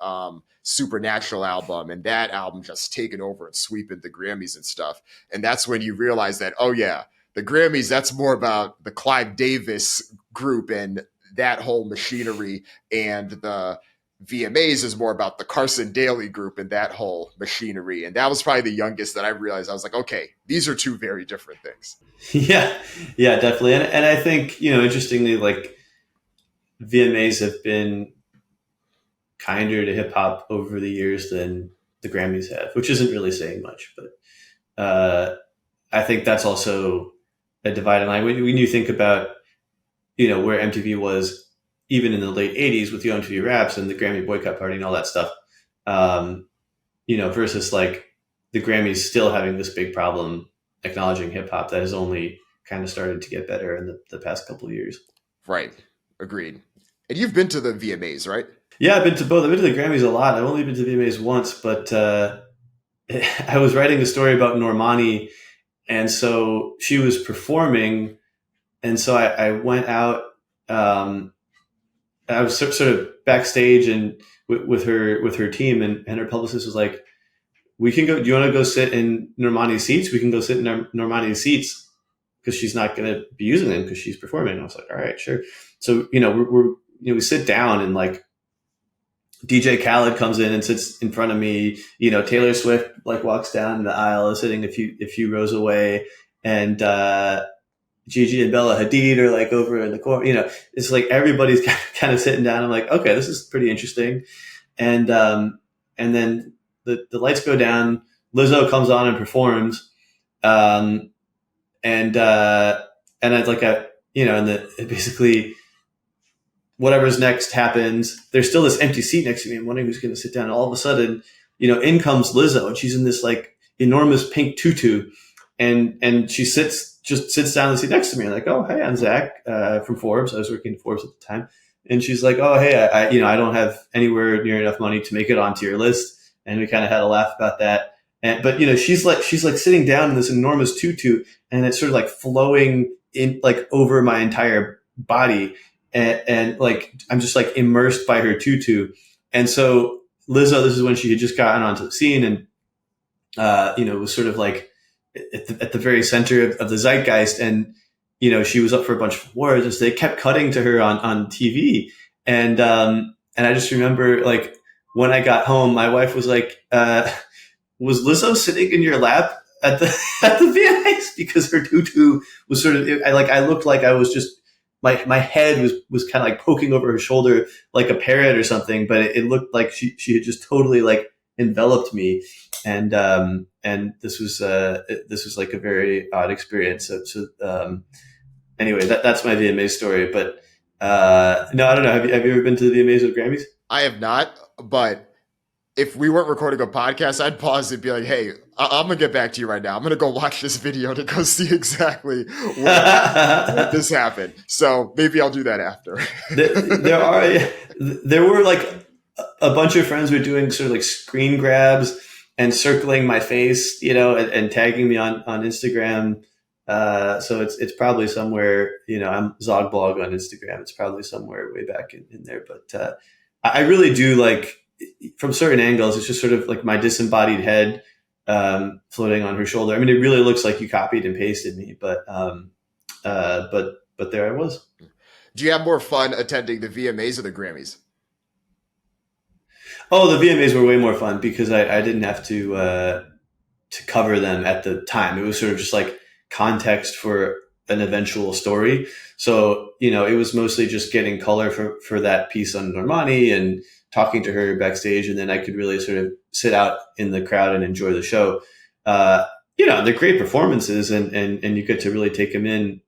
Supernatural album, and that album just taking over and sweeping the Grammys and stuff. And that's when you realize that, oh yeah, the Grammys, that's more about the Clive Davis group and that whole machinery, and the VMAs is more about the Carson Daly group and that whole machinery. And that was probably the youngest that I realized. I was like, okay, these are two very different things. Yeah, definitely. And I think, interestingly, like VMAs have been kinder to hip hop over the years than the Grammys have, which isn't really saying much, but I think that's also a dividing line. When you think about, where MTV was even in the late 80s with the MTV Raps and the Grammy boycott party and all that stuff, versus like the Grammys still having this big problem acknowledging hip hop that has only kind of started to get better in the past couple of years. Right. Agreed. And you've been to the VMAs, right? Yeah, I've been to both. I've been to the Grammys a lot. I've only been to the VMAs once, but I was writing a story about Normani, and so she was performing, and so I went out. I was sort of backstage and with her team, and her publicist was like, "We can go. Do you want to go sit in Normani's seats? We can go sit in Normani's seats because she's not going to be using them because she's performing." And I was like, "All right, sure." So we sit down, and like DJ Khaled comes in and sits in front of me. Taylor Swift like walks down the aisle, sitting a few rows away, and Gigi and Bella Hadid are like over in the corner. It's like everybody's kind of sitting down. I'm like, okay, this is pretty interesting. And then the lights go down. Lizzo comes on and performs, and I'd like basically whatever's next happens. There's still this empty seat next to me. I'm wondering who's going to sit down. And all of a sudden, in comes Lizzo, and she's in this like enormous pink tutu, and she sits down in the seat next to me. I'm like, oh, hey, I'm Zach from Forbes. I was working at Forbes at the time. And she's like, oh, hey, I don't have anywhere near enough money to make it onto your list. And we kind of had a laugh about that. But she's like sitting down in this enormous tutu, and it's sort of like flowing in like over my entire body. And like, I'm just like immersed by her tutu. And so Lizzo, this is when she had just gotten onto the scene, and, was sort of like at the very center of the zeitgeist. And, she was up for a bunch of awards, and so they kept cutting to her on TV. And I just remember like when I got home, my wife was like, was Lizzo sitting in your lap at the VMAs? Because her tutu was sort of, I looked like I was just, my head was kind of like poking over her shoulder like a parrot or something, but it looked like she had just totally like enveloped me. And this was like a very odd experience. So anyway, that's my VMA story. But no, I don't know. Have you ever been to the VMAs or Grammys? I have not, but if we weren't recording a podcast, I'd pause and be like, hey, I'm going to get back to you right now. I'm going to go watch this video to go see exactly what this happened. So maybe I'll do that after. There were like a bunch of friends were doing sort of like screen grabs and circling my face, and tagging me on Instagram. So it's probably somewhere, I'm Zogblog on Instagram. It's probably somewhere way back in there. But I really do like, from certain angles, it's just sort of like my disembodied head floating on her shoulder. I mean, it really looks like you copied and pasted me, but there I was. Do you have more fun attending the VMAs or the Grammys? Oh, the VMAs were way more fun because I didn't have to cover them at the time. It was sort of just like context for an eventual story. So, it was mostly just getting color for that piece on Normani and talking to her backstage. And then I could really sort of sit out in the crowd and enjoy the show. They're great performances and you get to really take them in.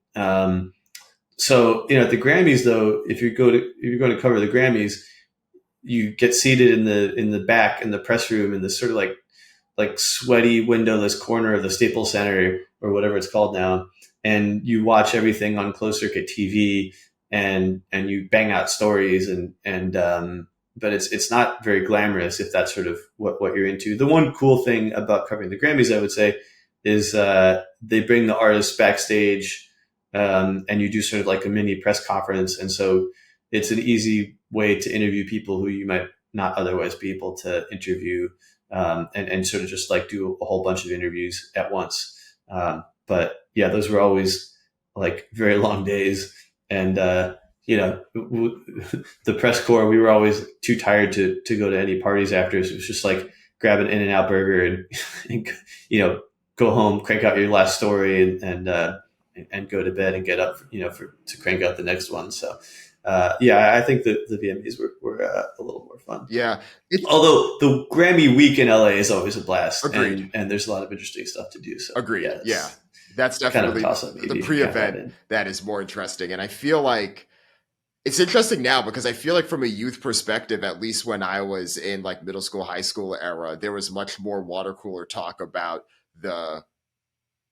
So, at the Grammys though, if you're going to cover the Grammys, you get seated in the back in the press room in this sort of like sweaty windowless corner of the Staples Center or whatever it's called now. And you watch everything on closed circuit TV and you bang out stories but it's not very glamorous if that's sort of what you're into. The one cool thing about covering the Grammys, I would say, is they bring the artists backstage and you do sort of like a mini press conference. And so it's an easy way to interview people who you might not otherwise be able to interview and sort of just like do a whole bunch of interviews at once. But yeah, those were always like very long days. And, the press corps, we were always too tired to go to any parties after. So it was just like grab an In-N-Out burger and go home, crank out your last story and go to bed and get up, to crank out the next one. So, I think that the VMAs were a little more fun. Yeah. Although the Grammy week in LA is always a blast. Agreed. And there's a lot of interesting stuff to do. So agreed. Yeah. That's definitely kind of the pre-event that is more interesting. And I feel like it's interesting now because I feel like from a youth perspective, at least when I was in like middle school, high school era, there was much more water cooler talk about the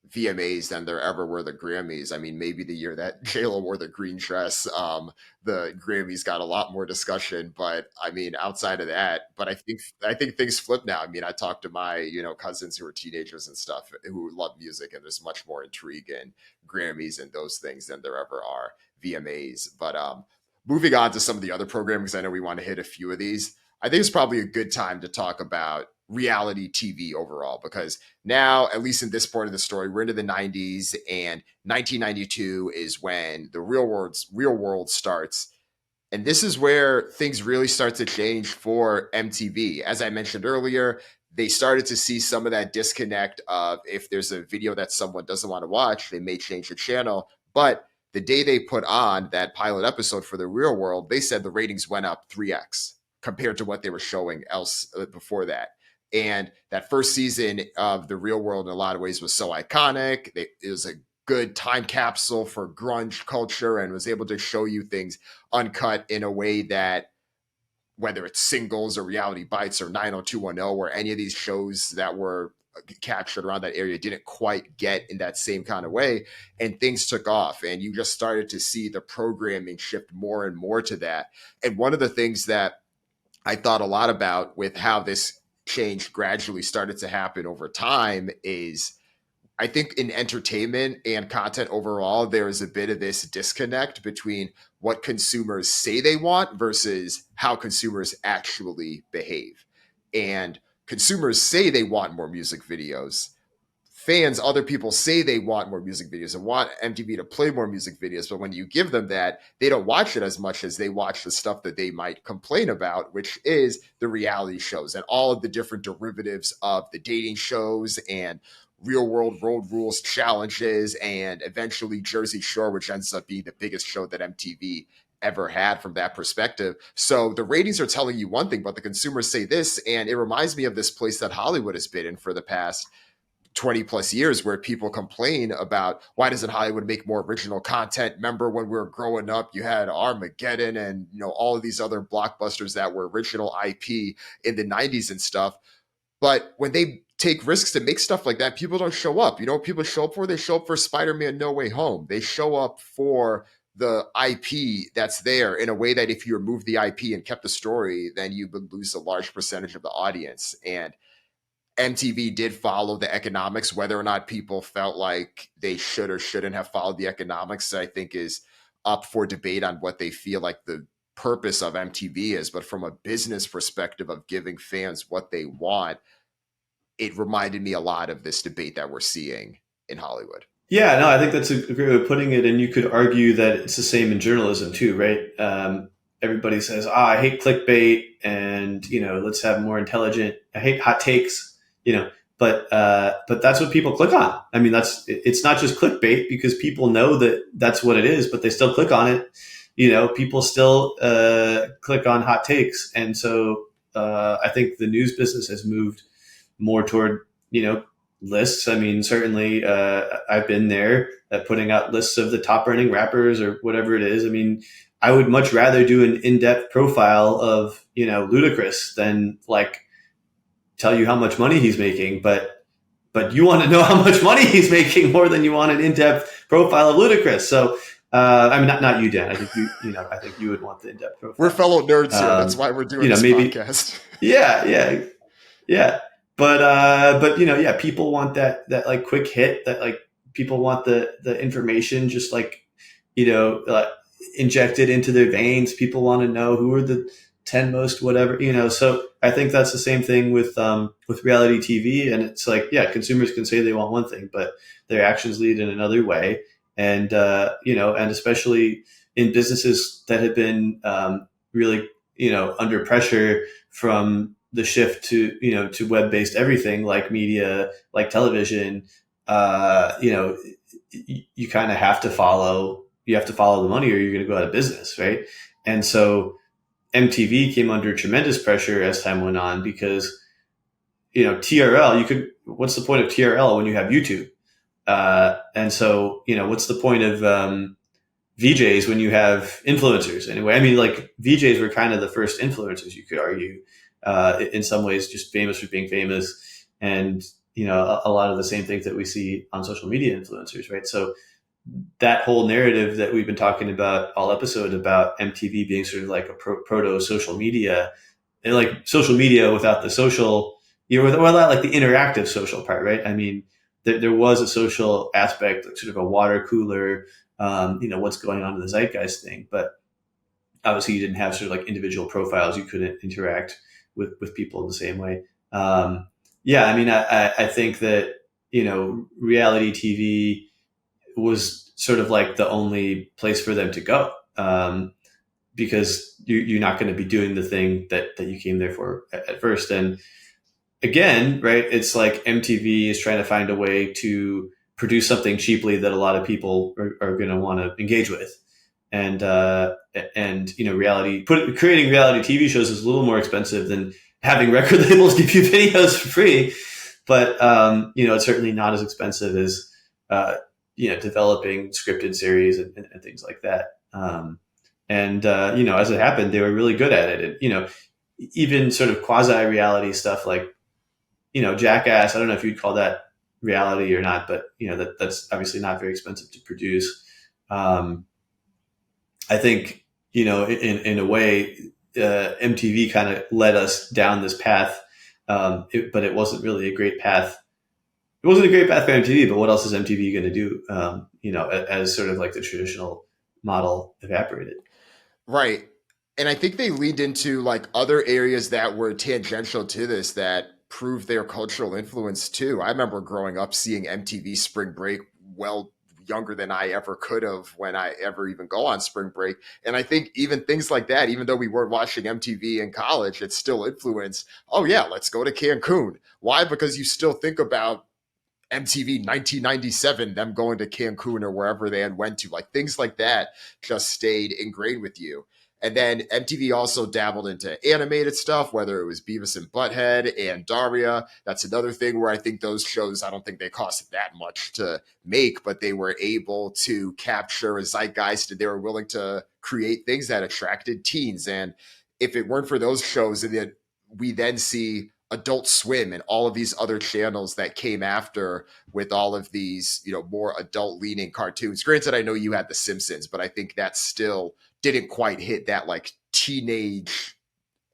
VMAs than there ever were the Grammys. I mean, maybe the year that J-Lo wore the green dress, the Grammys got a lot more discussion. But I mean, outside of that, but I think things flip now. I mean, I talked to my cousins who are teenagers and stuff who love music, and there's much more intrigue in Grammys and those things than there ever are VMAs. But moving on to some of the other programming, because I know we want to hit a few of these. I think it's probably a good time to talk about reality TV overall, because now, at least in this part of the story, we're into the 90s, and 1992 is when the real world starts. And this is where things really start to change for MTV. As I mentioned earlier, they started to see some of that disconnect of if there's a video that someone doesn't want to watch, they may change the channel. But the day they put on that pilot episode for the real world, they said the ratings went up 3x compared to what they were showing else before that. And that first season of The Real World in a lot of ways was so iconic. It was a good time capsule for grunge culture and was able to show you things uncut in a way that, whether it's Singles or Reality Bites or 90210 or any of these shows that were captured around that area, didn't quite get in that same kind of way. And things took off, and you just started to see the programming shift more and more to that. And one of the things that I thought a lot about with how this change gradually started to happen over time is, I think in entertainment and content overall, there is a bit of this disconnect between what consumers say they want versus how consumers actually behave. And consumers say they want more music videos. Fans, other people say they want more music videos and want MTV to play more music videos, but when you give them that, they don't watch it as much as they watch the stuff that they might complain about, which is the reality shows and all of the different derivatives of the dating shows and Real World Road Rules challenges, and eventually Jersey Shore, which ends up being the biggest show that MTV ever had from that perspective. So the ratings are telling you one thing, but the consumers say this, and it reminds me of this place that Hollywood has been in for the past 20 plus years, where people complain about, why doesn't Hollywood make more original content? Remember when we were growing up, you had Armageddon and all of these other blockbusters that were original IP in the 90s and stuff. But when they take risks to make stuff like that, people don't show up. You know what people show up for? They show up for Spider-Man No Way Home. They show up for the IP that's there in a way that if you remove the IP and kept the story, then you would lose a large percentage of the audience. And MTV did follow the economics. Whether or not people felt like they should or shouldn't have followed the economics, I think is up for debate on what they feel like the purpose of MTV is. But from a business perspective of giving fans what they want, it reminded me a lot of this debate that we're seeing in Hollywood. Yeah, no, I think that's a great way of putting it. And you could argue that it's the same in journalism too, right? Everybody says, I hate clickbait and, let's have more intelligent, I hate hot takes, but that's what people click on. I mean, it's not just clickbait because people know that that's what it is, but they still click on it. People still click on hot takes. And so I think the news business has moved more toward, lists. I mean, certainly I've been there at putting out lists of the top earning rappers or whatever it is. I mean, I would much rather do an in-depth profile of, Ludacris than like tell you how much money he's making. But you want to know how much money he's making more than you want an in-depth profile of Ludacris. So, I mean, not you, Dan. I think I think you would want the in-depth profile. We're fellow nerds here. That's why we're doing this podcast. Yeah. But people want that like quick hit, that like people want the information just like, injected into their veins. People want to know who are the 10 most whatever, so I think that's the same thing with reality TV. And it's like, yeah, consumers can say they want one thing, but their actions lead in another way. And, and especially in businesses that have been really, under pressure from the shift to web-based everything like media, like television, you kind of have to follow the money or you're going to go out of business. Right. And so MTV came under tremendous pressure as time went on because, TRL, what's the point of TRL when you have YouTube? And so, what's the point of VJs when you have influencers anyway? I mean, like VJs were kind of the first influencers, you could argue, in some ways, just famous for being famous. And, a lot of the same things that we see on social media influencers, right? So that whole narrative that we've been talking about all episode about MTV being sort of like a proto social media, and like social media without the social, without like the interactive social part, right? I mean, there was a social aspect, like sort of a water cooler, what's going on in the zeitgeist thing. But obviously you didn't have sort of like individual profiles. You couldn't interact with people in the same way. I mean, I think that, reality TV was sort of like the only place for them to go, because you're not going to be doing the thing that you came there for at first. And again, right, it's like MTV is trying to find a way to produce something cheaply that a lot of people are going to want to engage with. And creating reality TV shows is a little more expensive than having record labels give you videos for free. But, it's certainly not as expensive as, developing scripted series and things like that. As it happened, they were really good at it. And, even sort of quasi-reality stuff like, Jackass, I don't know if you'd call that reality or not, but, that's obviously not very expensive to produce. I think, in a way, MTV kind of led us down this path, but it wasn't really a great path. It wasn't a great path for MTV, but what else is MTV going to do, as sort of like the traditional model evaporated? Right. And I think they leaned into like other areas that were tangential to this that proved their cultural influence too. I remember growing up seeing MTV Spring Break well younger than I ever could have when I ever even go on spring break. And I think even things like that, even though we weren't watching MTV in college, it still influenced, oh yeah, let's go to Cancun. Why? Because you still think about MTV 1997, them going to Cancun or wherever they had went to, like things like that just stayed ingrained with you. And then MTV also dabbled into animated stuff, whether it was Beavis and Butthead and Daria. That's another thing where I think those shows, I don't think they cost that much to make, but they were able to capture a zeitgeist and they were willing to create things that attracted teens. And if it weren't for those shows, and then we then see Adult Swim and all of these other channels that came after with all of these, more adult leaning cartoons. Granted, I know you had The Simpsons, but I think that still didn't quite hit that like teenage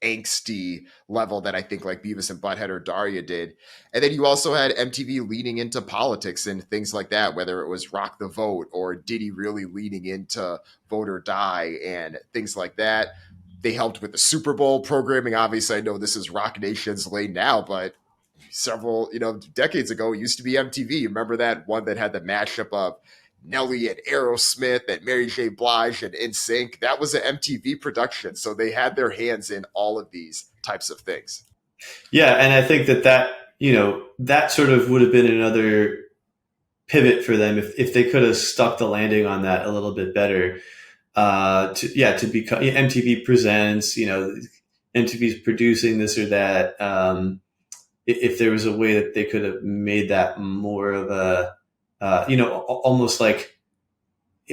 angsty level that I think like Beavis and Butthead or Daria did. And then you also had MTV leaning into politics and things like that, whether it was Rock the Vote or Diddy really leaning into Vote or Die and things like that. They helped with the Super Bowl programming. Obviously, I know this is Rock Nation's lane now, but several, decades ago, it used to be MTV. You remember that one that had the mashup of Nelly and Aerosmith and Mary J. Blige and NSYNC? That was an MTV production. So they had their hands in all of these types of things. Yeah. And I think that that sort of would have been another pivot for them if they could have stuck the landing on that a little bit better. To become MTV Presents, MTV's producing this or that. If there was a way that they could have made that more of a, almost like,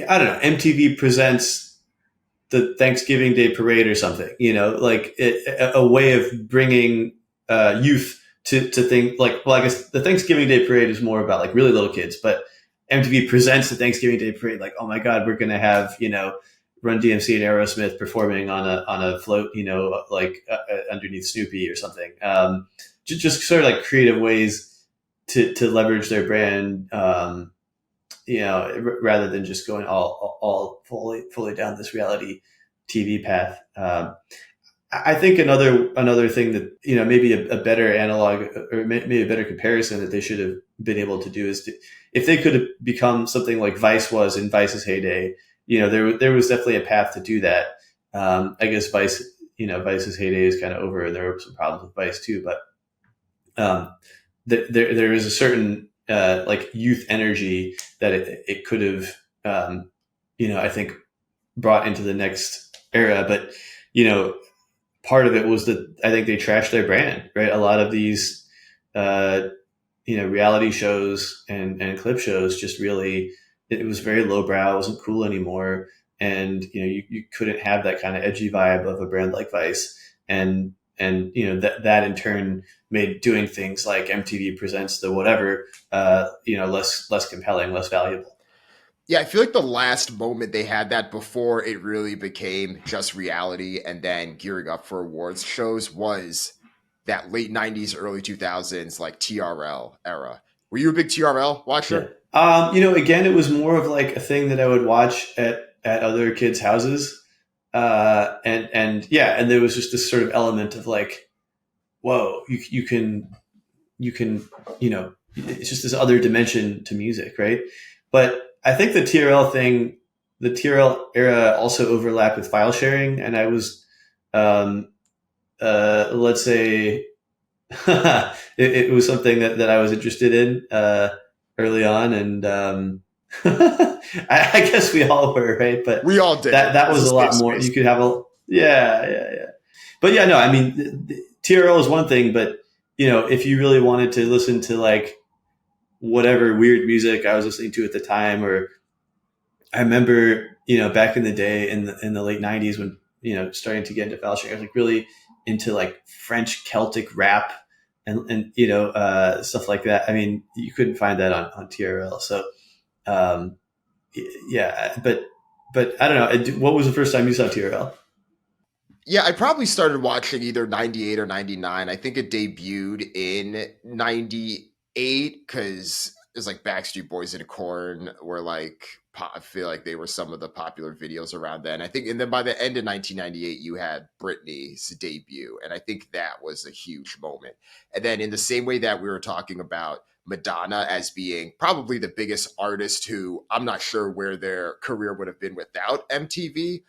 I don't know, MTV Presents the Thanksgiving Day Parade or something, like a way of bringing youth to think like, well, I guess the Thanksgiving Day Parade is more about like really little kids, but MTV Presents the Thanksgiving Day Parade, like, oh my God, we're going to have, Run DMC and Aerosmith performing on a float, underneath Snoopy or something. Just sort of like creative ways to leverage their brand, rather than just going all fully down this reality TV path. I think another thing that, maybe a better analog or maybe a better comparison that they should have been able to do is if they could have become something like Vice was in Vice's heyday. There was definitely a path to do that. I guess Vice's heyday is kind of over, and there were some problems with Vice too. But there is a certain like youth energy that it could have, I think brought into the next era. But part of it was that I think they trashed their brand, right? A lot of these, reality shows and clip shows just really. It was very lowbrow. It wasn't cool anymore. And, you couldn't have that kind of edgy vibe of a brand like Vice. And that in turn made doing things like MTV Presents the whatever, less compelling, less valuable. Yeah, I feel like the last moment they had that before it really became just reality and then gearing up for awards shows was that late 90s, early 2000s, like TRL era. Were you a big TRL watcher? Yeah. Again, it was more of like a thing that I would watch at other kids' houses. And there was just this sort of element of like, whoa, you can, it's just this other dimension to music. Right. But I think the TRL era also overlapped with file sharing. And I was, let's say, it was something that I was interested in, early on, and I guess we all were, right? But we all did. That was a lot more. You could have yeah. But yeah, no, I mean, the TRL is one thing, but if you really wanted to listen to like whatever weird music I was listening to at the time, or I remember, back in the day in the late '90s when starting to get into file sharing, I was like really into like French Celtic rap. And stuff like that. I mean, you couldn't find that on TRL. So, yeah, but I don't know. What was the first time you saw TRL? Yeah, I probably started watching either 98 or 99. I think it debuted in 98 because it was like Backstreet Boys and Korn were like, I feel like they were some of the popular videos around then. I think, and then by the end of 1998, you had Britney's debut. And I think that was a huge moment. And then in the same way that we were talking about Madonna as being probably the biggest artist who I'm not sure where their career would have been without MTV.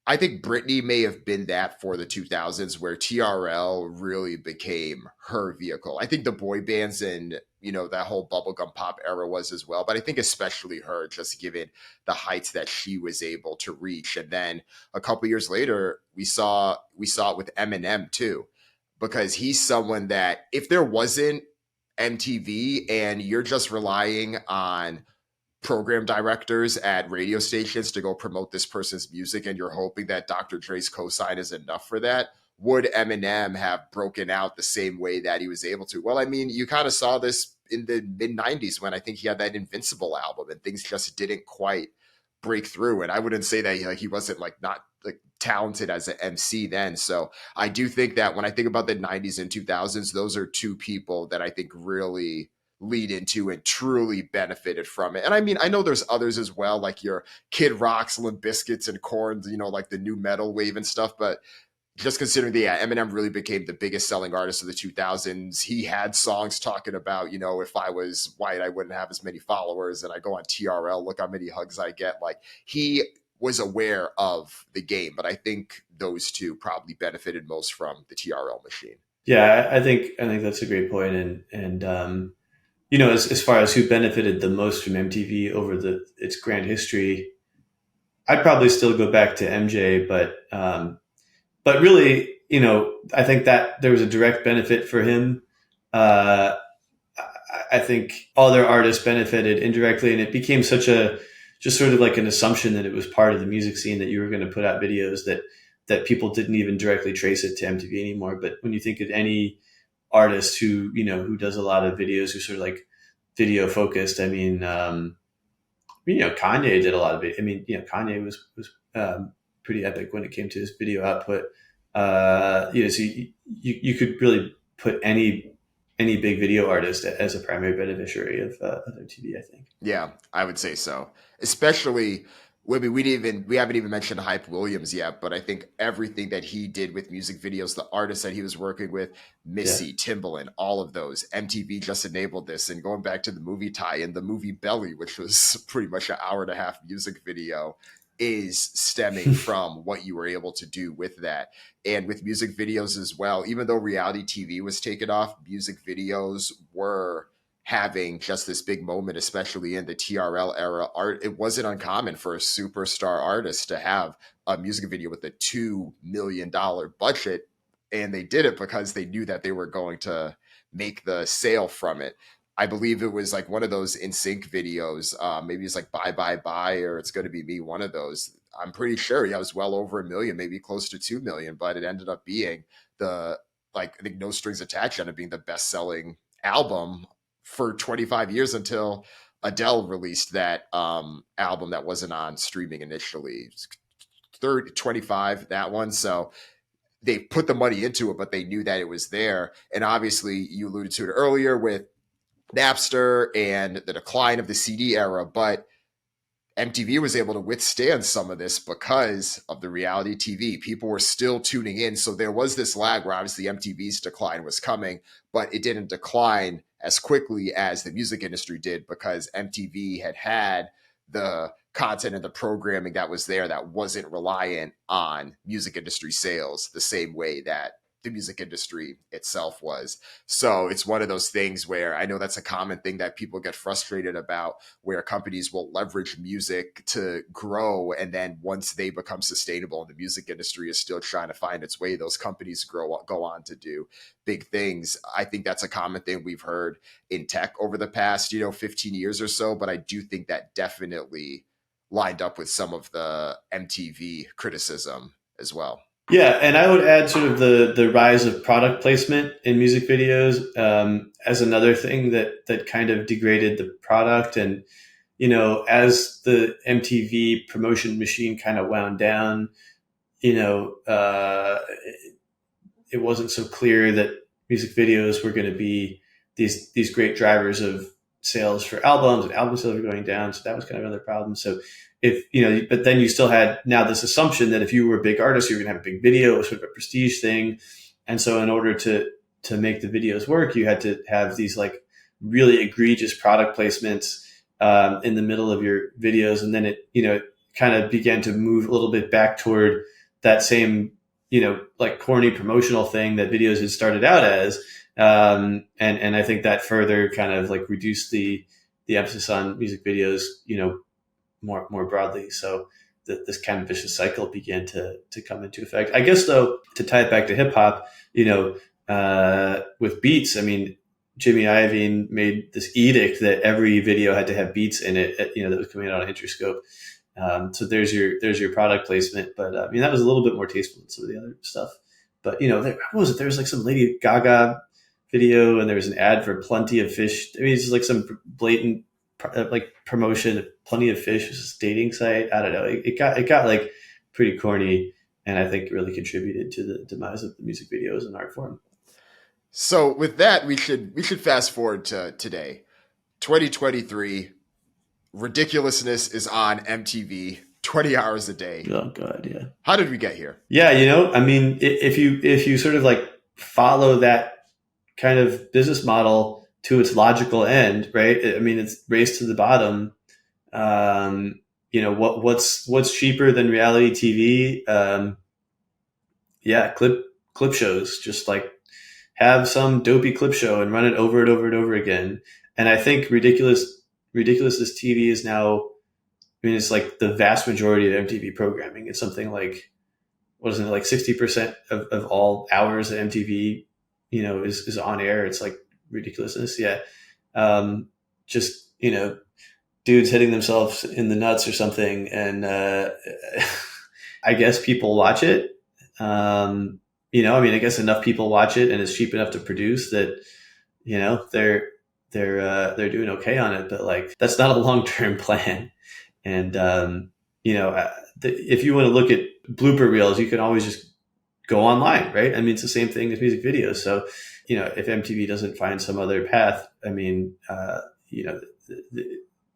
I think Britney may have been that for the 2000s where TRL really became her vehicle. I think the boy bands and, that whole bubblegum pop era was as well. But I think especially her, just given the heights that she was able to reach. And then a couple years later, we saw it with Eminem too, because he's someone that if there wasn't MTV and you're just relying on program directors at radio stations to go promote this person's music and you're hoping that Dr. Dre's cosign is enough for that, would Eminem have broken out the same way that he was able to? Well, I mean, you kind of saw this in the mid 90s when I think he had that Invincible album and things just didn't quite break through. And I wouldn't say that he wasn't like not like talented as an MC then. So I do think that when I think about the 90s and 2000s, those are two people that I think really lead into and truly benefited from it. And I mean, I know there's others as well, like your Kid Rock's, Limp Bizkits, and Korn, like the new metal wave and stuff. But just considering Eminem really became the biggest selling artist of the 2000s. He had songs talking about, if I was white, I wouldn't have as many followers. And I go on TRL, look how many hugs I get. Like he was aware of the game, but I think those two probably benefited most from the TRL machine. Yeah, I think that's a great point. And as far as who benefited the most from MTV over its grand history, I'd probably still go back to MJ, but really, I think that there was a direct benefit for him. Uh, I think other artists benefited indirectly, and it became just sort of like an assumption that it was part of the music scene that you were going to put out videos that people didn't even directly trace it to MTV anymore. But when you think of any artist who does a lot of videos, who's sort of like video focused, Kanye did a lot of it. Kanye was pretty epic when it came to his video output. So you could really put any big video artist as a primary beneficiary of MTV, I think. Yeah, I would say so. Especially, I mean, we haven't even mentioned Hype Williams yet, but I think everything that he did with music videos, the artists that he was working with, Yeah. Missy, Timbaland, all of those, MTV just enabled this. And going back to the movie tie-in, the movie Belly, which was pretty much an hour and a half music video, is stemming from what you were able to do with that. And with music videos as well, even though reality TV was taken off, music videos were having just this big moment, especially in the TRL era. It wasn't uncommon for a superstar artist to have a music video with a $2 million budget, and they did it because they knew that they were going to make the sale from it. I believe it was like one of those In Sync videos. Maybe it's like Bye Bye Bye or It's Gonna Be Me. One of those. I'm pretty sure. Yeah, it was well over a million, maybe close to 2 million. But it ended up being I think No Strings Attached ended up being the best selling album for 25 years until Adele released that album that wasn't on streaming initially. 25, that one. So they put the money into it, but they knew that it was there. And obviously, you alluded to it earlier with Napster and the decline of the CD era, but MTV was able to withstand some of this because of the reality TV. People were still tuning in. So there was this lag where obviously MTV's decline was coming, but it didn't decline as quickly as the music industry did because MTV had the content and the programming that was there that wasn't reliant on music industry sales the same way that the music industry itself was. So it's one of those things where I know that's a common thing that people get frustrated about, where companies will leverage music to grow. And then once they become sustainable and the music industry is still trying to find its way, those companies go on to do big things. I think that's a common thing we've heard in tech over the past, 15 years or so. But I do think that definitely lined up with some of the MTV criticism as well. Yeah, and I would add sort of the rise of product placement in music videos as another thing that kind of degraded the product. And as the MTV promotion machine kind of wound down, you know, uh, it wasn't so clear that music videos were going to be these great drivers of sales for albums, and album sales were going down. So that was kind of another problem. So but then you still had now this assumption that if you were a big artist, you were going to have a big video, it was sort of a prestige thing. And so in order to make the videos work, you had to have these like really egregious product placements in the middle of your videos. And then it kind of began to move a little bit back toward that same, like corny promotional thing that videos had started out as. And I think that further kind of like reduced the emphasis on music videos, more broadly. So this kind of vicious cycle began to come into effect. I guess though, to tie it back to hip hop, with beats, I mean, Jimmy Iovine made this edict that every video had to have beats in it, that was coming out on Interscope. So there's your product placement, but that was a little bit more tasteful than some of the other stuff. But what was it? There was like some Lady Gaga video, and there was an ad for Plenty of Fish. I mean, it's like some blatant like promotion. Plenty of Fish was a dating site. I don't know. It got like pretty corny, and I think really contributed to the demise of the music video as an art form. So with that, we should fast forward to today, 2023. Ridiculousness is on MTV 20 hours a day. Oh God, yeah. How did we get here? Yeah, I mean, if you sort of like follow that kind of business model to its logical end, right? I mean, it's race to the bottom. What's cheaper than reality TV? Yeah, clip shows, just like have some dopey clip show and run it over and over and over again. And I think Ridiculousness TV is now, I mean, it's like the vast majority of MTV programming. It's something like, what is it, like 60% of all hours at MTV, is on air. It's like Ridiculousness. Yeah. Just, dudes hitting themselves in the nuts or something. And I guess people watch it. I guess enough people watch it and it's cheap enough to produce that, they're doing okay on it. But like, that's not a long-term plan. And, if you want to look at blooper reels, you can always just go online, right? I mean, it's the same thing as music videos. So, if MTV doesn't find some other path, I mean,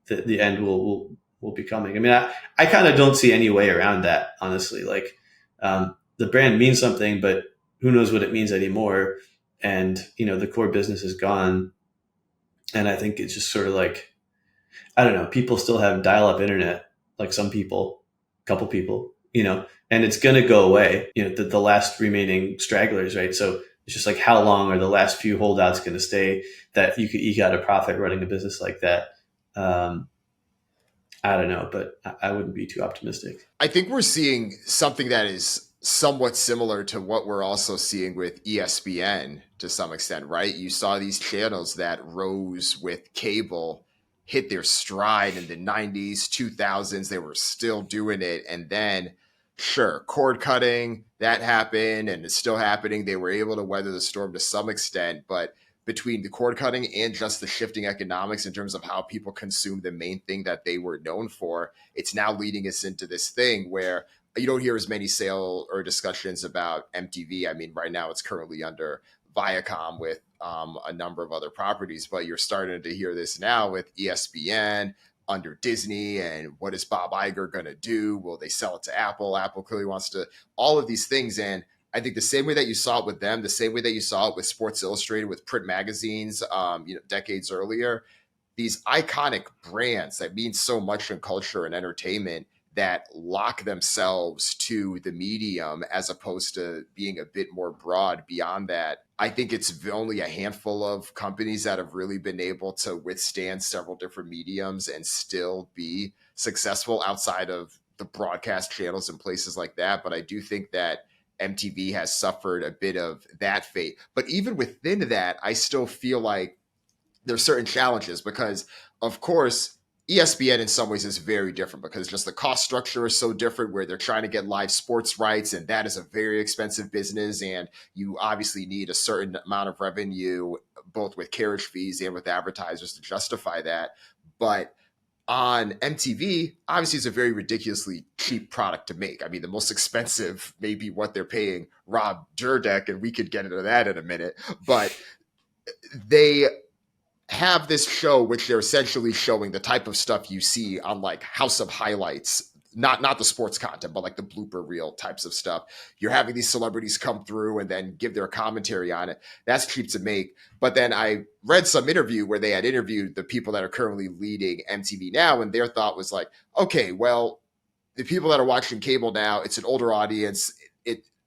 the end will be coming. I mean, I kind of don't see any way around that, honestly. Like, the brand means something, but who knows what it means anymore. And, the core business is gone. And I think it's just sort of like, I don't know, people still have dial-up internet, like some people, a couple people, and it's going to go away, the last remaining stragglers, right? So it's just like, how long are the last few holdouts going to stay that you could eke out a profit running a business like that? I don't know, but I wouldn't be too optimistic. I think we're seeing something that is somewhat similar to what we're also seeing with ESPN to some extent, right? You saw these channels that rose with cable hit their stride in the 90s, 2000s. They were still doing it. And then, sure, cord cutting, that happened and it's still happening. They were able to weather the storm to some extent, but between the cord cutting and just the shifting economics in terms of how people consume the main thing that they were known for, it's now leading us into this thing where you don't hear as many sale or discussions about MTV. I mean, right now it's currently under Viacom with a number of other properties, but you're starting to hear this now with ESPN under Disney. And what is Bob Iger going to do? Will they sell it to Apple? Apple clearly wants to, all of these things. And I think the same way that you saw it with them, the same way that you saw it with Sports Illustrated, with print magazines, decades earlier, these iconic brands that mean so much in culture and entertainment that lock themselves to the medium as opposed to being a bit more broad beyond that. I think it's only a handful of companies that have really been able to withstand several different mediums and still be successful outside of the broadcast channels and places like that. But I do think that MTV has suffered a bit of that fate. But even within that, I still feel like there's certain challenges because, of course, ESPN in some ways is very different because just the cost structure is so different where they're trying to get live sports rights, and that is a very expensive business. And you obviously need a certain amount of revenue, both with carriage fees and with advertisers to justify that. But on MTV, obviously it's a very ridiculously cheap product to make. I mean, the most expensive may be what they're paying Rob Dyrdek, and we could get into that in a minute. But they have this show which they're essentially showing the type of stuff you see on like House of Highlights, not the sports content, but like the blooper reel types of stuff. You're having these celebrities come through and then give their commentary on it. That's cheap to make. But then I read some interview where they had interviewed the people that are currently leading MTV now, and their thought was like, okay, well, the people that are watching cable now, it's an older audience.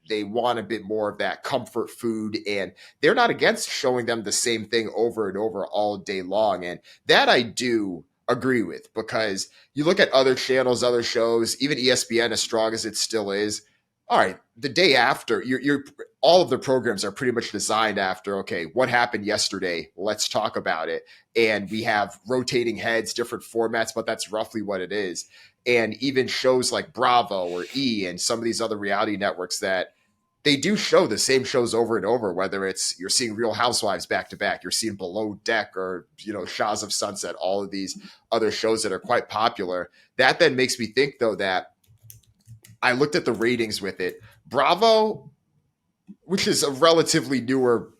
They want a bit more of that comfort food, and they're not against showing them the same thing over and over all day long. And that I do agree with, because you look at other channels, other shows, even ESPN, as strong as it still is. All right, the day after, you're all of the programs are pretty much designed after, okay, what happened yesterday? Let's talk about it. And we have rotating heads, different formats, but that's roughly what it is. And even shows like Bravo or E and some of these other reality networks that they do show the same shows over and over, whether it's you're seeing Real Housewives back to back, you're seeing Below Deck or, Shahs of Sunset, all of these other shows that are quite popular. That then makes me think, though, that I looked at the ratings with it. Bravo, which is a relatively newer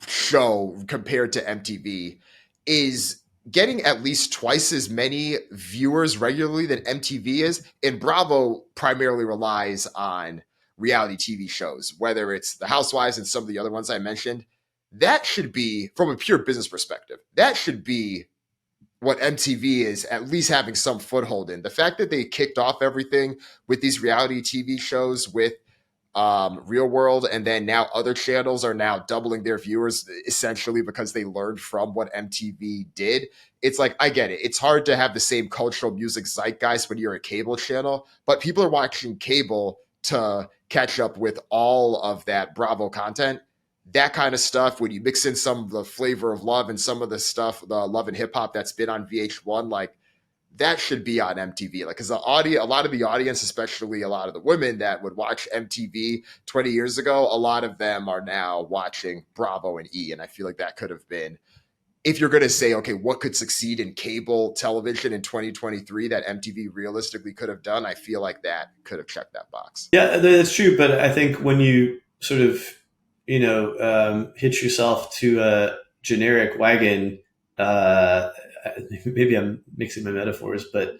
show compared to MTV, is getting at least twice as many viewers regularly than MTV is. And Bravo primarily relies on reality TV shows, whether it's the Housewives and some of the other ones I mentioned. That should be, from a pure business perspective, that should be what MTV is at least having some foothold in. The fact that they kicked off everything with these reality TV shows with Real World, and then now other channels are now doubling their viewers essentially because they learned from what MTV did. It's like, I get it. It's hard to have the same cultural music zeitgeist when you're a cable channel, but people are watching cable to catch up with all of that Bravo content. That kind of stuff, when you mix in some of the flavor of love and some of the stuff, the love and hip hop that's been on VH1, like that should be on MTV. Like, because the audience, a lot of the audience, especially a lot of the women that would watch MTV 20 years ago, a lot of them are now watching Bravo and E. And I feel like that could have been, if you're going to say, okay, what could succeed in cable television in 2023 that MTV realistically could have done, I feel like that could have checked that box. Yeah, that's true. But I think when you sort of, hitch yourself to a generic wagon, maybe I'm mixing my metaphors, but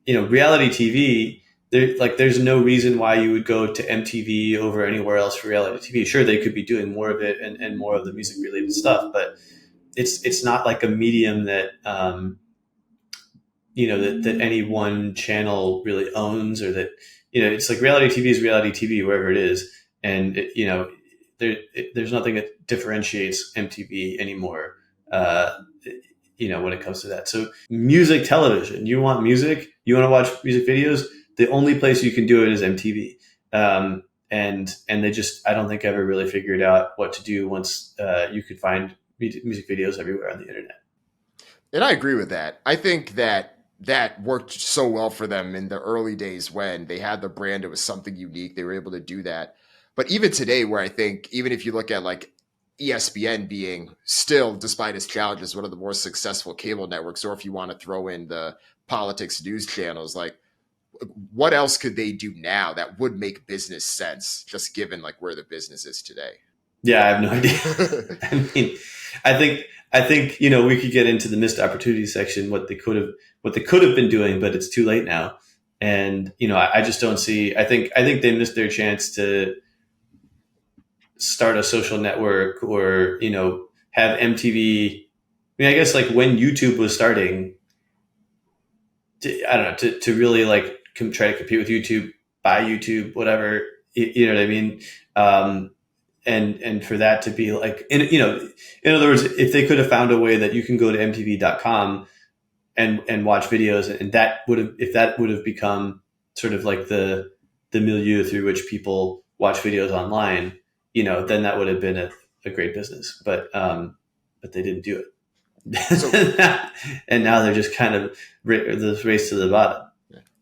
reality TV, there's no reason why you would go to MTV over anywhere else for reality TV. Sure, they could be doing more of it and more of the music related stuff, but it's not like a medium that that any one channel really owns, or that it's like reality TV is reality TV wherever it is, and there's nothing that differentiates MTV anymore. When it comes to that. So music television, you want music, you want to watch music videos, the only place you can do it is MTV. And they just, I don't think ever really figured out what to do once you could find music videos everywhere on the internet. And I agree with that. I think that worked so well for them in the early days when they had the brand. It was something unique. They were able to do that. But even today, where I think, even if you look at like ESPN being still, despite its challenges, one of the more successful cable networks, or if you want to throw in the politics news channels, like what else could they do now that would make business sense, just given like where the business is today? Yeah, I have no idea. I think we could get into the missed opportunity section, what they could have been doing, but it's too late now. And I just don't see. I think they missed their chance to start a social network, or have MTV. I mean, I guess like when YouTube was starting, I don't know, to really like try to compete with YouTube, buy YouTube, whatever, you know what I mean? And for that to be like, in other words, if they could have found a way that you can go to MTV.com and watch videos, and if that would have become sort of like the milieu through which people watch videos online, then that would have been a great business. But they didn't do it. So, and now they're just kind of this race to the bottom.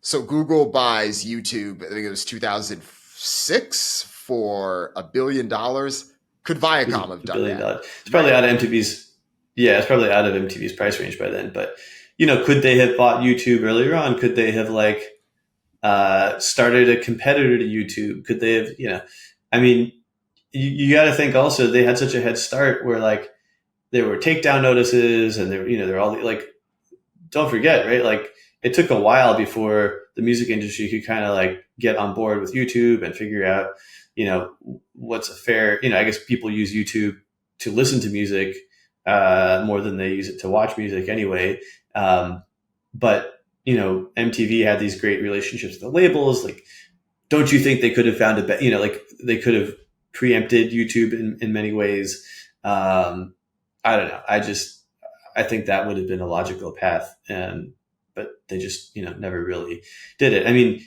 So Google buys YouTube, I think it was 2006, for $1 billion. Could Viacom have done that? It's probably out of MTV's. Yeah, it's probably out of MTV's price range by then. But could they have bought YouTube earlier on? Could they have like started a competitor to YouTube? Could they have? I mean, you got to think also they had such a head start where like there were takedown notices, and they're all like, don't forget, right? Like it took a while before the music industry could kind of like get on board with YouTube and figure out, what's a fair, I guess people use YouTube to listen to music more than they use it to watch music anyway. But MTV had these great relationships with the labels. Like, don't you think they could have found like they could have preempted YouTube in many ways? I don't know. I think that would have been a logical path. But they just, never really did it. I mean,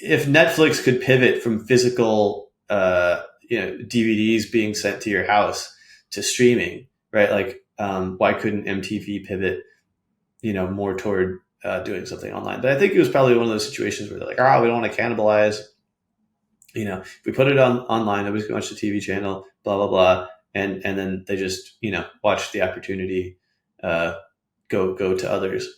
if Netflix could pivot from physical, DVDs being sent to your house to streaming, right? Like, why couldn't MTV pivot, more toward doing something online? But I think it was probably one of those situations where they're like, we don't want to cannibalize. If we put it online, nobody's going to watch the TV channel, blah, blah, blah. And then they just, watch the opportunity go to others.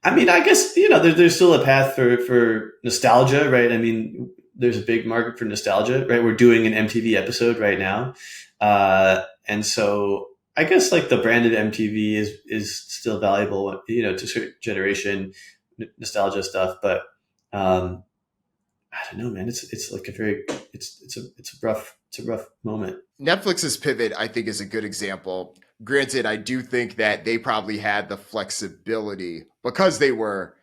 I mean, I guess, there's still a path for nostalgia, right? I mean, there's a big market for nostalgia, right? We're doing an MTV episode right now. And so I guess like the branded MTV is still valuable, to a certain generation, nostalgia stuff. But I don't know, man. It's like it's a rough moment. Netflix's pivot, I think, is a good example. Granted, I do think that they probably had the flexibility because they were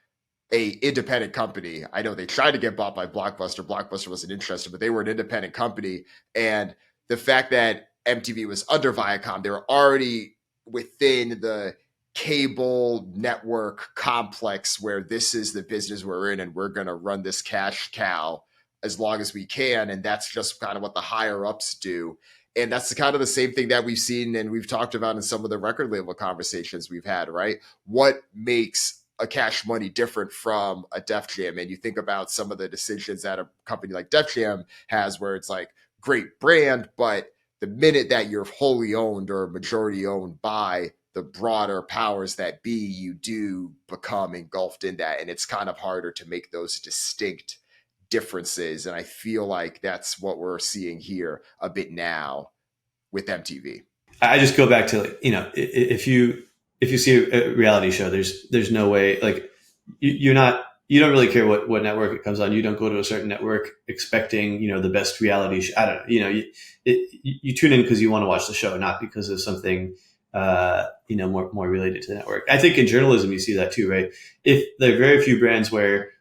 a independent company. I know they tried to get bought by Blockbuster. Blockbuster wasn't interested, but they were an independent company. And the fact that MTV was under Viacom, they were already within the cable network complex where this is the business we're in and we're going to run this cash cow as long as we can. And that's just kind of what the higher ups do. And that's kind of the same thing that we've seen and we've talked about in some of the record label conversations we've had, right? What makes a Cash Money different from a Def Jam? And you think about some of the decisions that a company like Def Jam has where it's like great brand, but the minute that you're wholly owned or majority owned by the broader powers that be, you do become engulfed in that. And it's kind of harder to make those distinct differences. And I feel like that's what we're seeing here a bit now with MTV. I just go back to, like, you know, if you see a reality show, there's no way, like, you don't really care what network it comes on. You don't go to a certain network expecting, you know, the best reality show. I don't know, you know, you tune in because you want to watch the show, not because of something, you know, more related to the network. I think in journalism, you see that too, right? If there are very few brands where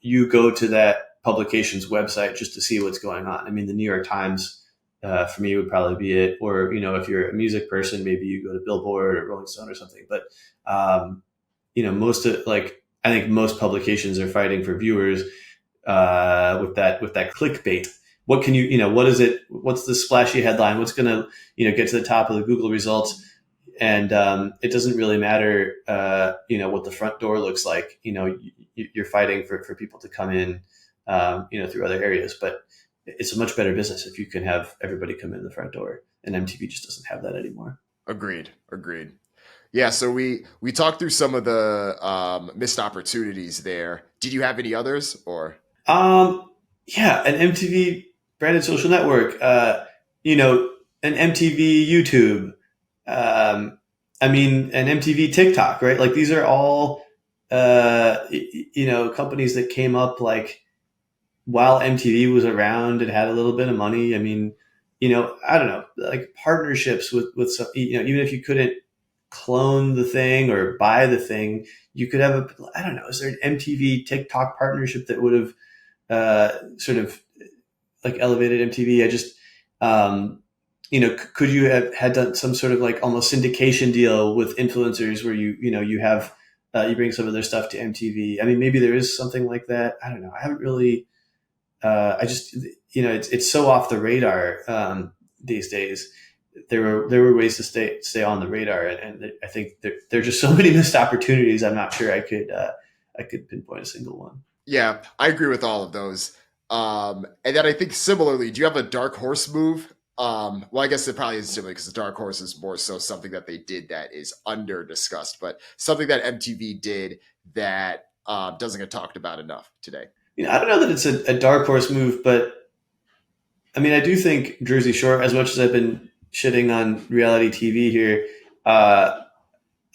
you go to that publication's website just to see what's going on. I mean, the New York Times, for me, would probably be it. Or, you know, if you're a music person, maybe you go to Billboard or Rolling Stone or something. But, you know, I think most publications are fighting for viewers with that clickbait. What can you know, what is it? What's the splashy headline? What's going to, you know, get to the top of the Google results? And it doesn't really matter, you know, what the front door looks like. You know, you're fighting for people to come in, you know, through other areas. But it's a much better business if you can have everybody come in the front door. And MTV just doesn't have that anymore. Agreed. Yeah, so we talked through some of the missed opportunities there. Did you have any others, or? Yeah, an MTV branded social network. You know, an MTV YouTube. I mean, an MTV TikTok, right? Like, these are all, you know, companies that came up like while MTV was around and had a little bit of money. I mean, you know, I don't know, like partnerships with some, you know, even if you couldn't clone the thing or buy the thing, you could have I don't know, is there an MTV TikTok partnership that would have sort of like elevated MTV? I just, you know, could you have had done some sort of like almost syndication deal with influencers where you know, you have, you bring some of their stuff to MTV? I mean, maybe there is something like that. I don't know. I haven't really, I just, you know, it's so off the radar these days. There were ways to stay on the radar, and I think there are just so many missed opportunities. I'm not sure I could pinpoint a single one. Yeah, I agree with all of those. And then I think similarly, do you have a dark horse move? Well, I guess it probably isn't similar because the dark horse is more so something that they did that is under discussed, but something that MTV did that doesn't get talked about enough today. You know, I don't know that it's a dark horse move, but I mean, I do think Jersey Shore, as much as I've been shitting on reality TV here,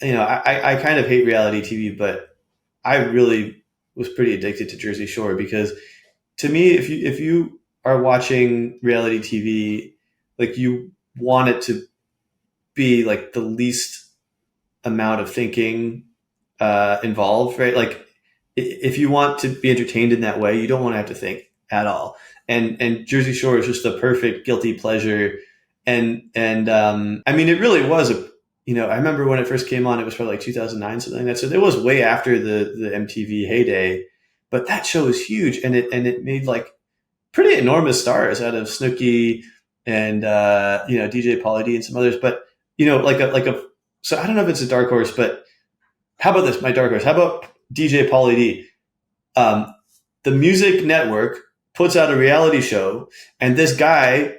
you know, I kind of hate reality TV, but I really was pretty addicted to Jersey Shore because, to me, if you are watching reality TV, like, you want it to be like the least amount of thinking involved, right? Like, if you want to be entertained in that way, you don't want to have to think at all. And Jersey Shore is just the perfect guilty pleasure. And I mean, it really was you know, I remember when it first came on, it was probably like 2009, something like that. So it was way after the MTV heyday, but that show was huge. And it made like pretty enormous stars out of Snooki and, you know, DJ Pauly D and some others. But, you know, so I don't know if it's a dark horse, but how about this? My dark horse. How about DJ Pauly D? The Music Network puts out a reality show and this guy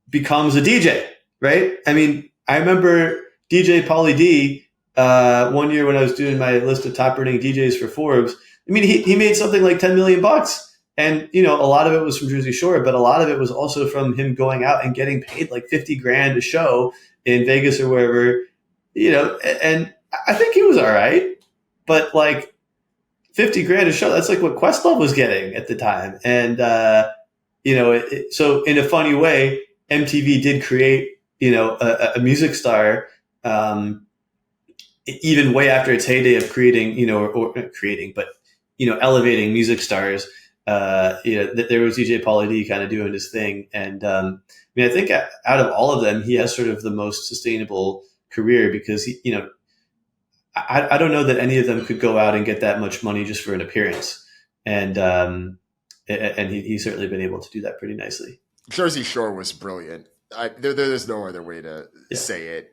becomes a DJ, right? I mean, I remember DJ Pauly D, one year when I was doing my list of top earning DJs for Forbes. I mean, he made something like $10 million. And, you know, a lot of it was from Jersey Shore, but a lot of it was also from him going out and getting paid like $50,000 a show in Vegas or wherever, you know, and I think he was all right, but like $50,000 a show, that's like what Questlove was getting at the time. And, you know, so in a funny way, MTV did create, you know, a music star, even way after its heyday of creating, you know, or not creating, but elevating music stars. There was DJ Pauly D kind of doing his thing. And I think out of all of them, he has sort of the most sustainable career because I don't know that any of them could go out and get that much money just for an appearance. And he's certainly been able to do that pretty nicely. Jersey Shore was brilliant. There's no other way to say it.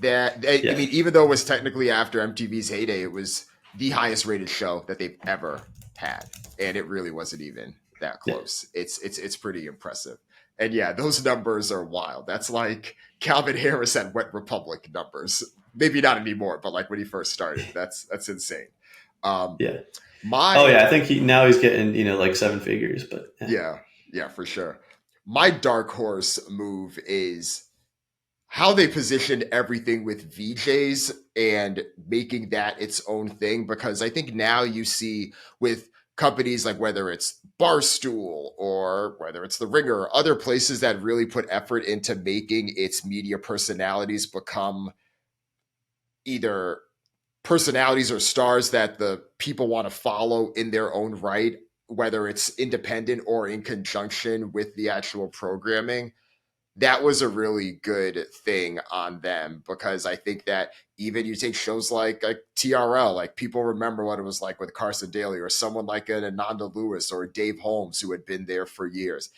I mean, even though it was technically after MTV's heyday, it was the highest rated show that they've ever had, and it really wasn't even that close. Yeah. It's pretty impressive. And yeah, those numbers are wild. That's like Calvin Harris at Wet Republic numbers. Maybe not anymore, but like when he first started, that's insane. I think he's getting like seven figures, but yeah, for sure. My dark horse move is how they positioned everything with VJs and making that its own thing. Because I think now you see with companies like whether it's Barstool or whether it's The Ringer or other places that really put effort into making its media personalities become either personalities or stars that the people want to follow in their own right, whether it's independent or in conjunction with the actual programming. That was a really good thing on them, because I think that even you take shows like TRL, like people remember what it was like with Carson Daly or someone like an Ananda Lewis or Dave Holmes who had been there for years.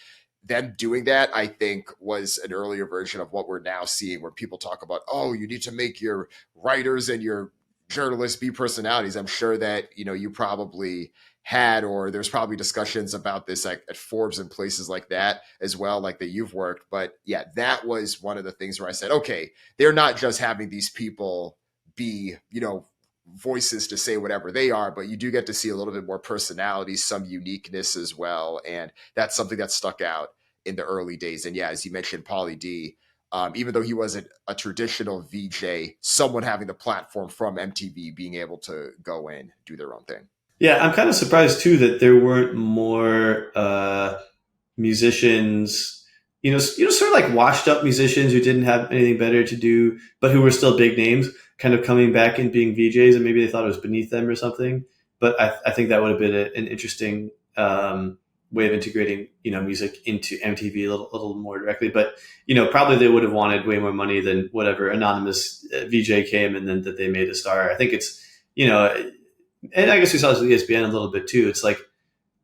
Them doing that, I think, was an earlier version of what we're now seeing, where people talk about, oh, you need to make your writers and your journalists be personalities. I'm sure that, you probably had, or there's probably discussions about this like at Forbes and places like that as well, like that you've worked. But yeah, that was one of the things where I said, okay, they're not just having these people be, voices to say whatever they are, but you do get to see a little bit more personality, some uniqueness as well. And that's something that stuck out in the early days. And yeah, as you mentioned, Pauly D, even though he wasn't a traditional VJ, someone having the platform from MTV being able to go in, do their own thing. Yeah, I'm kind of surprised too that there weren't more musicians, sort of like washed up musicians who didn't have anything better to do, but who were still big names, kind of coming back and being VJs, and maybe they thought it was beneath them or something. But I think that would have been an interesting way of integrating, music into MTV a little more directly. But, probably they would have wanted way more money than whatever anonymous VJ came and then that they made a star. I think it's, and I guess we saw this with ESPN a little bit too. It's like,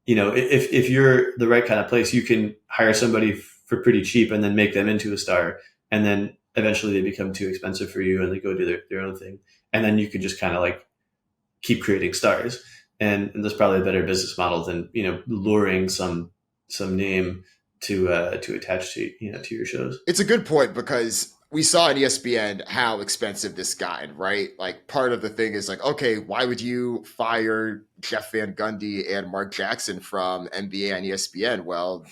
if you're the right kind of place, you can hire somebody for pretty cheap and then make them into a star. And then eventually they become too expensive for you and they go do their own thing. And then you can just kind of like keep creating stars. And that's probably a better business model than, luring some name to attach to, to your shows. It's a good point, because we saw on ESPN how expensive this got, right? Like part of the thing is like, okay, why would you fire Jeff Van Gundy and Mark Jackson from NBA on ESPN? Well,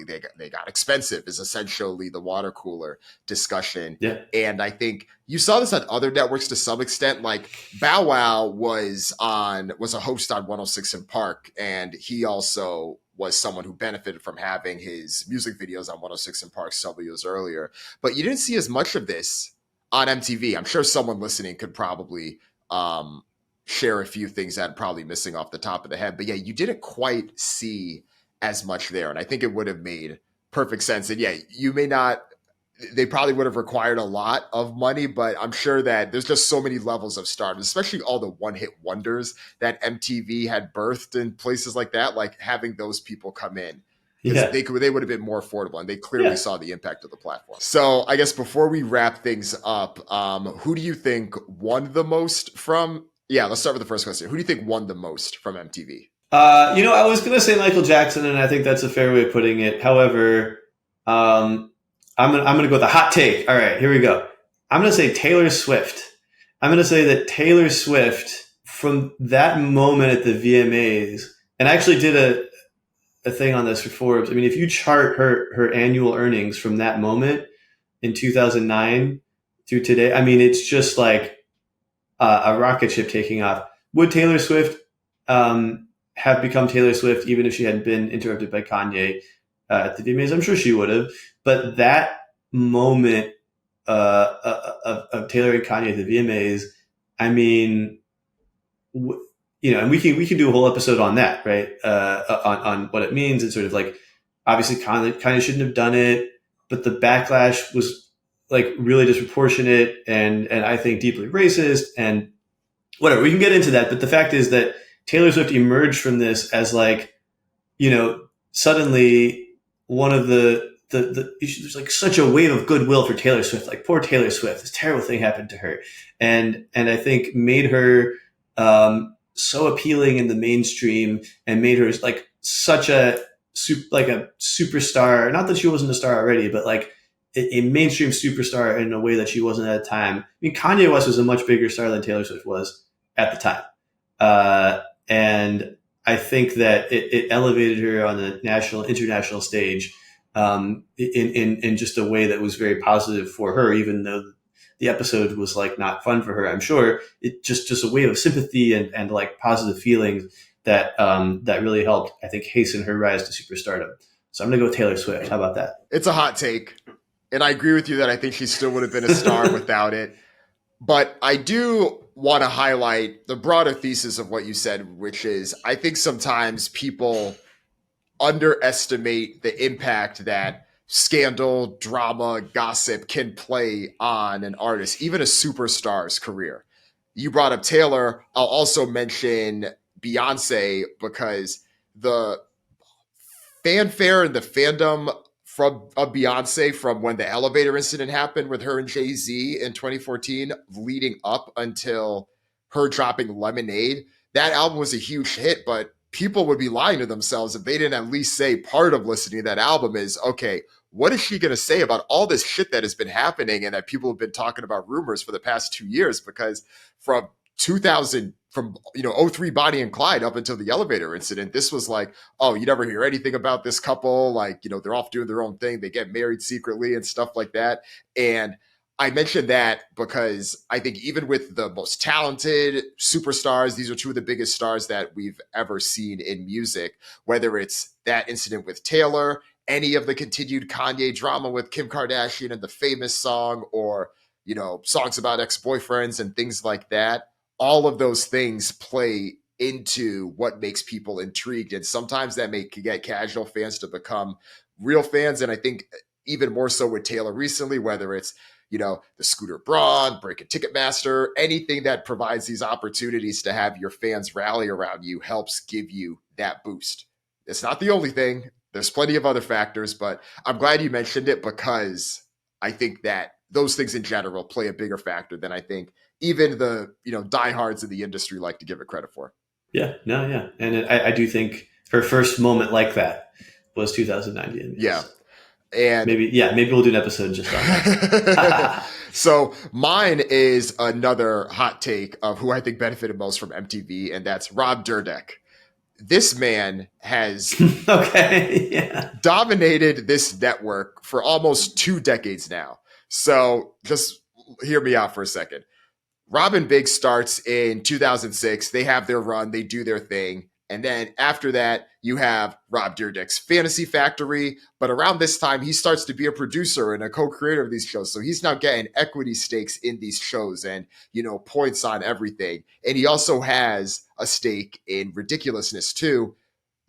they got expensive is essentially the water cooler discussion. Yeah. And I think you saw this on other networks to some extent. Like Bow Wow was a host on 106 in Park, and he also was someone who benefited from having his music videos on 106 in Park several years earlier. But you didn't see as much of this on MTV. I'm sure someone listening could probably share a few things that I'm probably missing off the top of the head. But yeah, you didn't quite see as much there. And I think it would have made perfect sense. And yeah, they probably would have required a lot of money, but I'm sure that there's just so many levels of stardom, especially all the one-hit wonders that MTV had birthed in places like that, like having those people come in. Yeah. They would have been more affordable, and they clearly saw the impact of the platform. So I guess before we wrap things up, who do you think won the most from, let's start with the first question. Who do you think won the most from MTV? I was going to say Michael Jackson, and I think that's a fair way of putting it. However, I'm going to go with the hot take. All right, here we go. I'm going to say Taylor Swift. I'm going to say that Taylor Swift, from that moment at the VMAs, and I actually did a thing on this for Forbes. I mean, if you chart her annual earnings from that moment in 2009 through today, I mean, it's just like a rocket ship taking off. Would Taylor Swift have become Taylor Swift even if she hadn't been interrupted by Kanye at the VMAs? I'm sure she would have. But that moment of Taylor and Kanye at the VMAs, I mean, and we can do a whole episode on that, right? On what it means, and sort of like, obviously Kanye shouldn't have done it, but the backlash was like really disproportionate and I think deeply racist and whatever. We can get into that, but the fact is that Taylor Swift emerged from this as like, suddenly one of there's like such a wave of goodwill for Taylor Swift. Like, poor Taylor Swift, this terrible thing happened to her, and I think made her so appealing in the mainstream and made her like such a superstar. Not that she wasn't a star already, but like a mainstream superstar in a way that she wasn't at the time. I mean, Kanye West was a much bigger star than Taylor Swift was at the time, and I think that it elevated her on the international stage in just a way that was very positive for her, even though the episode was like not fun for her. I'm sure it just a wave of sympathy and like positive feelings that really helped, I think, hasten her rise to superstardom. So I'm gonna go with Taylor Swift. How about that? It's a hot take, and I agree with you that I think she still would have been a star without it. But I do want to highlight the broader thesis of what you said, which is I think sometimes people underestimate the impact that scandal, drama, gossip can play on an artist, even a superstar's career. You brought up Taylor. I'll also mention Beyonce because the fanfare and the fandom from Beyonce from when the elevator incident happened with her and Jay-Z in 2014 leading up until her dropping Lemonade, that album was a huge hit, but people would be lying to themselves if they didn't at least say part of listening to that album is, okay, what is she going to say about all this shit that has been happening and that people have been talking about rumors for the past 2 years? Because from 2000, from '03 Bonnie and Clyde up until the elevator incident, this was like, oh, you never hear anything about this couple. Like, they're off doing their own thing. They get married secretly and stuff like that. And I mentioned that because I think even with the most talented superstars, these are two of the biggest stars that we've ever seen in music, whether it's that incident with Taylor, any of the continued Kanye drama with Kim Kardashian and the famous song, or, songs about ex-boyfriends and things like that. All of those things play into what makes people intrigued. And sometimes that may get casual fans to become real fans. And I think even more so with Taylor recently, whether it's, the Scooter Braun, Breaking Ticketmaster, anything that provides these opportunities to have your fans rally around you helps give you that boost. It's not the only thing. There's plenty of other factors, but I'm glad you mentioned it because I think that those things in general play a bigger factor than I think even the diehards in the industry like to give it credit for. Yeah, no, yeah, and I do think her first moment like that was 2019. Yeah, and maybe we'll do an episode just on that. So mine is another hot take of who I think benefited most from MTV, and that's Rob Dyrdek. This man has dominated this network for almost 2 decades now. So just hear me out for a second. Robin Big starts in 2006. They have their run. They do their thing. And then after that, you have Rob Dyrdek's Fantasy Factory. But around this time, he starts to be a producer and a co-creator of these shows. So he's now getting equity stakes in these shows and, points on everything. And he also has a stake in Ridiculousness too,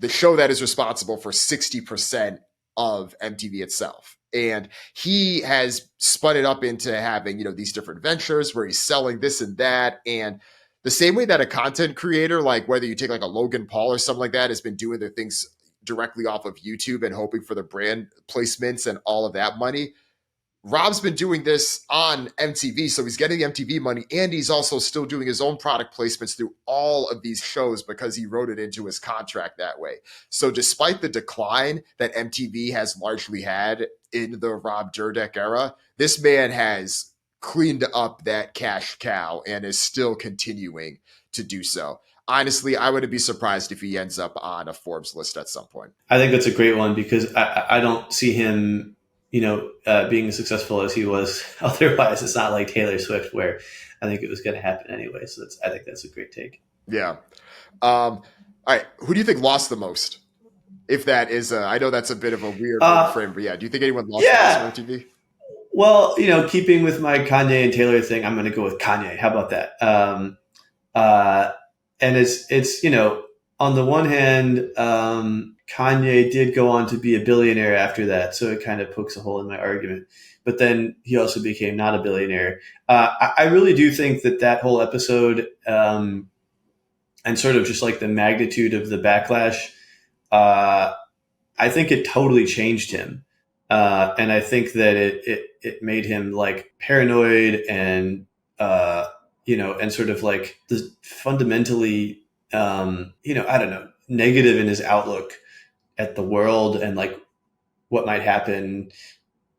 the show that is responsible for 60% of MTV itself. And he has spun it up into having, these different ventures where he's selling this and that. And the same way that a content creator, like whether you take like a Logan Paul or something like that, has been doing their things directly off of YouTube and hoping for the brand placements and all of that money, Rob's been doing this on MTV, so he's getting the MTV money, and he's also still doing his own product placements through all of these shows because he wrote it into his contract that way. So despite the decline that MTV has largely had in the Rob Dyrdek era, this man has cleaned up that cash cow and is still continuing to do so. Honestly, I wouldn't be surprised if he ends up on a Forbes list at some point. I think that's a great one because I don't see him being as successful as he was otherwise. It's not like Taylor Swift where I think it was going to happen anyway. So I think that's a great take. Yeah. All right. Who do you think lost the most? If that is, I know that's a bit of a weird frame, but yeah, do you think anyone lost the most on MTV? Well, keeping with my Kanye and Taylor thing, I'm going to go with Kanye. How about that? and it's on the one hand, Kanye did go on to be a billionaire after that, so it kind of pokes a hole in my argument. But then he also became not a billionaire. I really do think that whole episode, and sort of just like the magnitude of the backlash, I think it totally changed him. And I think that it made him like paranoid and, and sort of like fundamentally, I don't know, negative in his outlook at the world and like what might happen,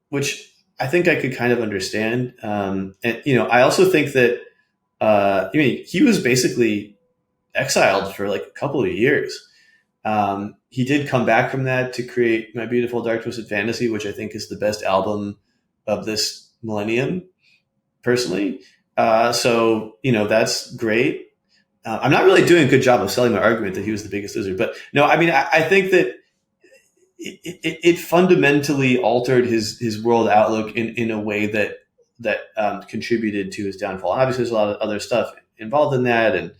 which I think I could kind of understand. And, I also think that, he was basically exiled for like a couple of years. He did come back from that to create My Beautiful Dark Twisted Fantasy, which I think is the best album of this millennium, personally. So that's great. I'm not really doing a good job of selling my argument that he was the biggest loser, but no, I mean, I think that it fundamentally altered his world outlook in a way that contributed to his downfall. And obviously, there's a lot of other stuff involved in that, and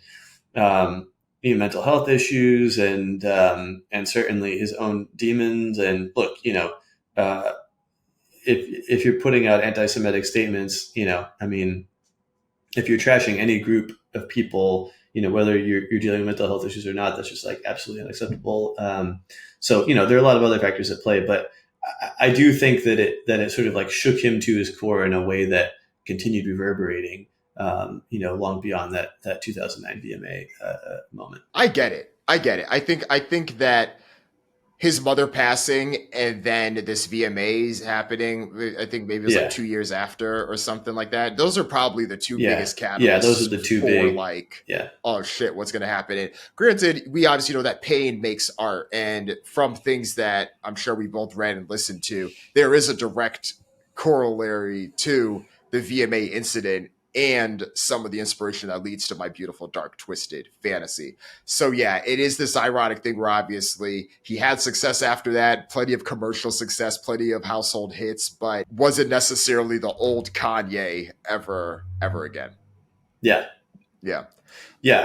mental health issues, and certainly his own demons. And look, if you're putting out anti-Semitic statements, I mean, if you're trashing any group of people, whether you're dealing with mental health issues or not, that's just like absolutely unacceptable. So there are a lot of other factors at play, but I do think that it sort of like shook him to his core in a way that continued reverberating, long beyond that 2009 VMA moment. I get it. I think that his mother passing and then this VMAs happening, I think maybe it was like 2 years after or something like that. Those are probably the two biggest catalysts. Yeah, those are the two big. Oh shit, what's going to happen? And granted, we obviously know that pain makes art. And from things that I'm sure we both read and listened to, there is a direct corollary to the VMA incident and some of the inspiration that leads to My Beautiful Dark Twisted Fantasy. So yeah, it is this ironic thing where obviously he had success after that, plenty of commercial success, plenty of household hits, but wasn't necessarily the old Kanye ever again. Yeah. I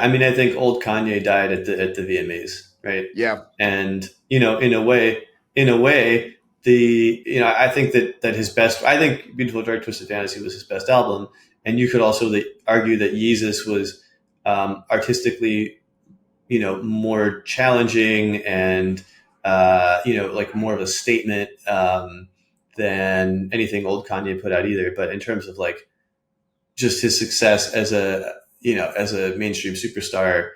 mean, I think old Kanye died at the VMAs, right? Yeah. And in a way, I think that his best, I think Beautiful Dark Twisted Fantasy was his best album. And you could also argue that Yeezus was artistically, more challenging and, like more of a statement than anything old Kanye put out either. But in terms of like just his success as a mainstream superstar,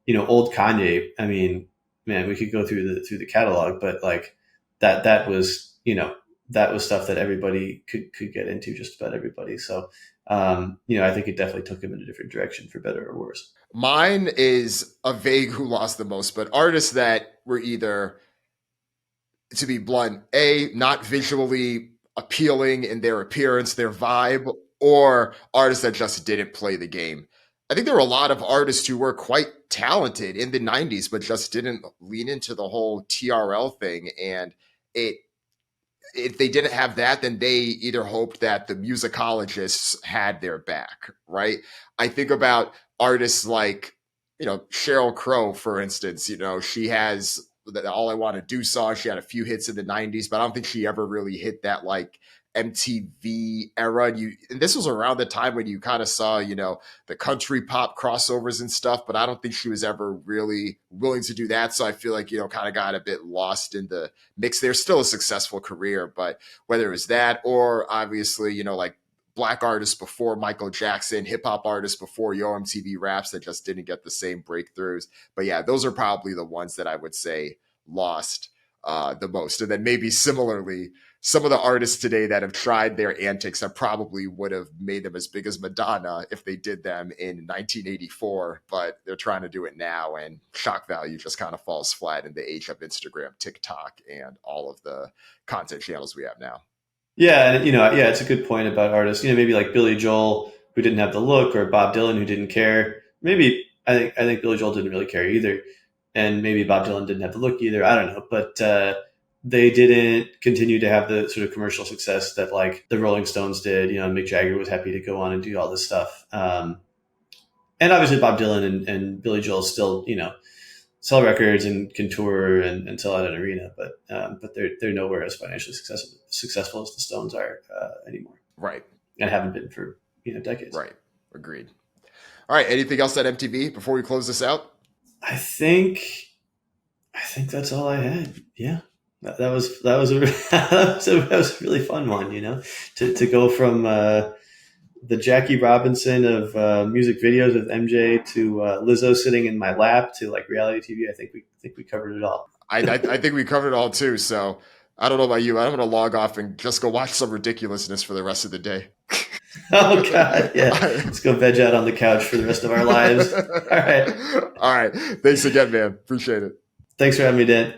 old Kanye, I mean, man, we could go through the catalog, but like that was, that was stuff that everybody could get into, just about everybody. So, I think it definitely took him in a different direction, for better or worse. Mine is a vague who lost the most, but artists that were either, to be blunt, not visually appealing in their appearance, their vibe, or artists that just didn't play the game. I think there were a lot of artists who were quite talented in the 90s, but just didn't lean into the whole TRL thing. And if they didn't have that, then they either hoped that the musicologists had their back, right? I think about artists like, Sheryl Crow, for instance. She has the All I Want to Do song. She had a few hits in the 90s, but I don't think she ever really hit that like MTV era. And this was around the time when you kind of saw, the country pop crossovers and stuff, but I don't think she was ever really willing to do that. So I feel like, kind of got a bit lost in the mix there. Still a successful career, but whether it was that or obviously, like Black artists before Michael Jackson, hip hop artists before Yo MTV Raps that just didn't get the same breakthroughs. But yeah, those are probably the ones that I would say lost the most. And then maybe similarly, some of the artists today that have tried their antics that probably would have made them as big as Madonna if they did them in 1984, but they're trying to do it now, and shock value just kind of falls flat in the age of Instagram, TikTok, and all of the content channels we have now. Yeah, and it's a good point about artists. Maybe like Billy Joel, who didn't have the look, or Bob Dylan, who didn't care. Maybe I think Billy Joel didn't really care either, and maybe Bob Dylan didn't have the look either. I don't know, but they didn't continue to have the sort of commercial success that like the Rolling Stones did. Mick Jagger was happy to go on and do all this stuff. and obviously Bob Dylan and Billy Joel still, sell records and can tour and sell out an arena, but they're nowhere as financially successful as the Stones are anymore, Right. and haven't been for decades. Right. Agreed. All right. Anything else at MTV before we close this out? I think that's all I had. Yeah. That was a that was a really fun one, to go from the Jackie Robinson of music videos with MJ to Lizzo sitting in my lap to like reality TV. I think we covered it all. I think we covered it all too. So I don't know about you. I'm going to log off and just go watch some ridiculousness for the rest of the day. Oh God, yeah. Let's go veg out on the couch for the rest of our lives. All right. All right. Thanks again, man. Appreciate it. Thanks for having me, Dan.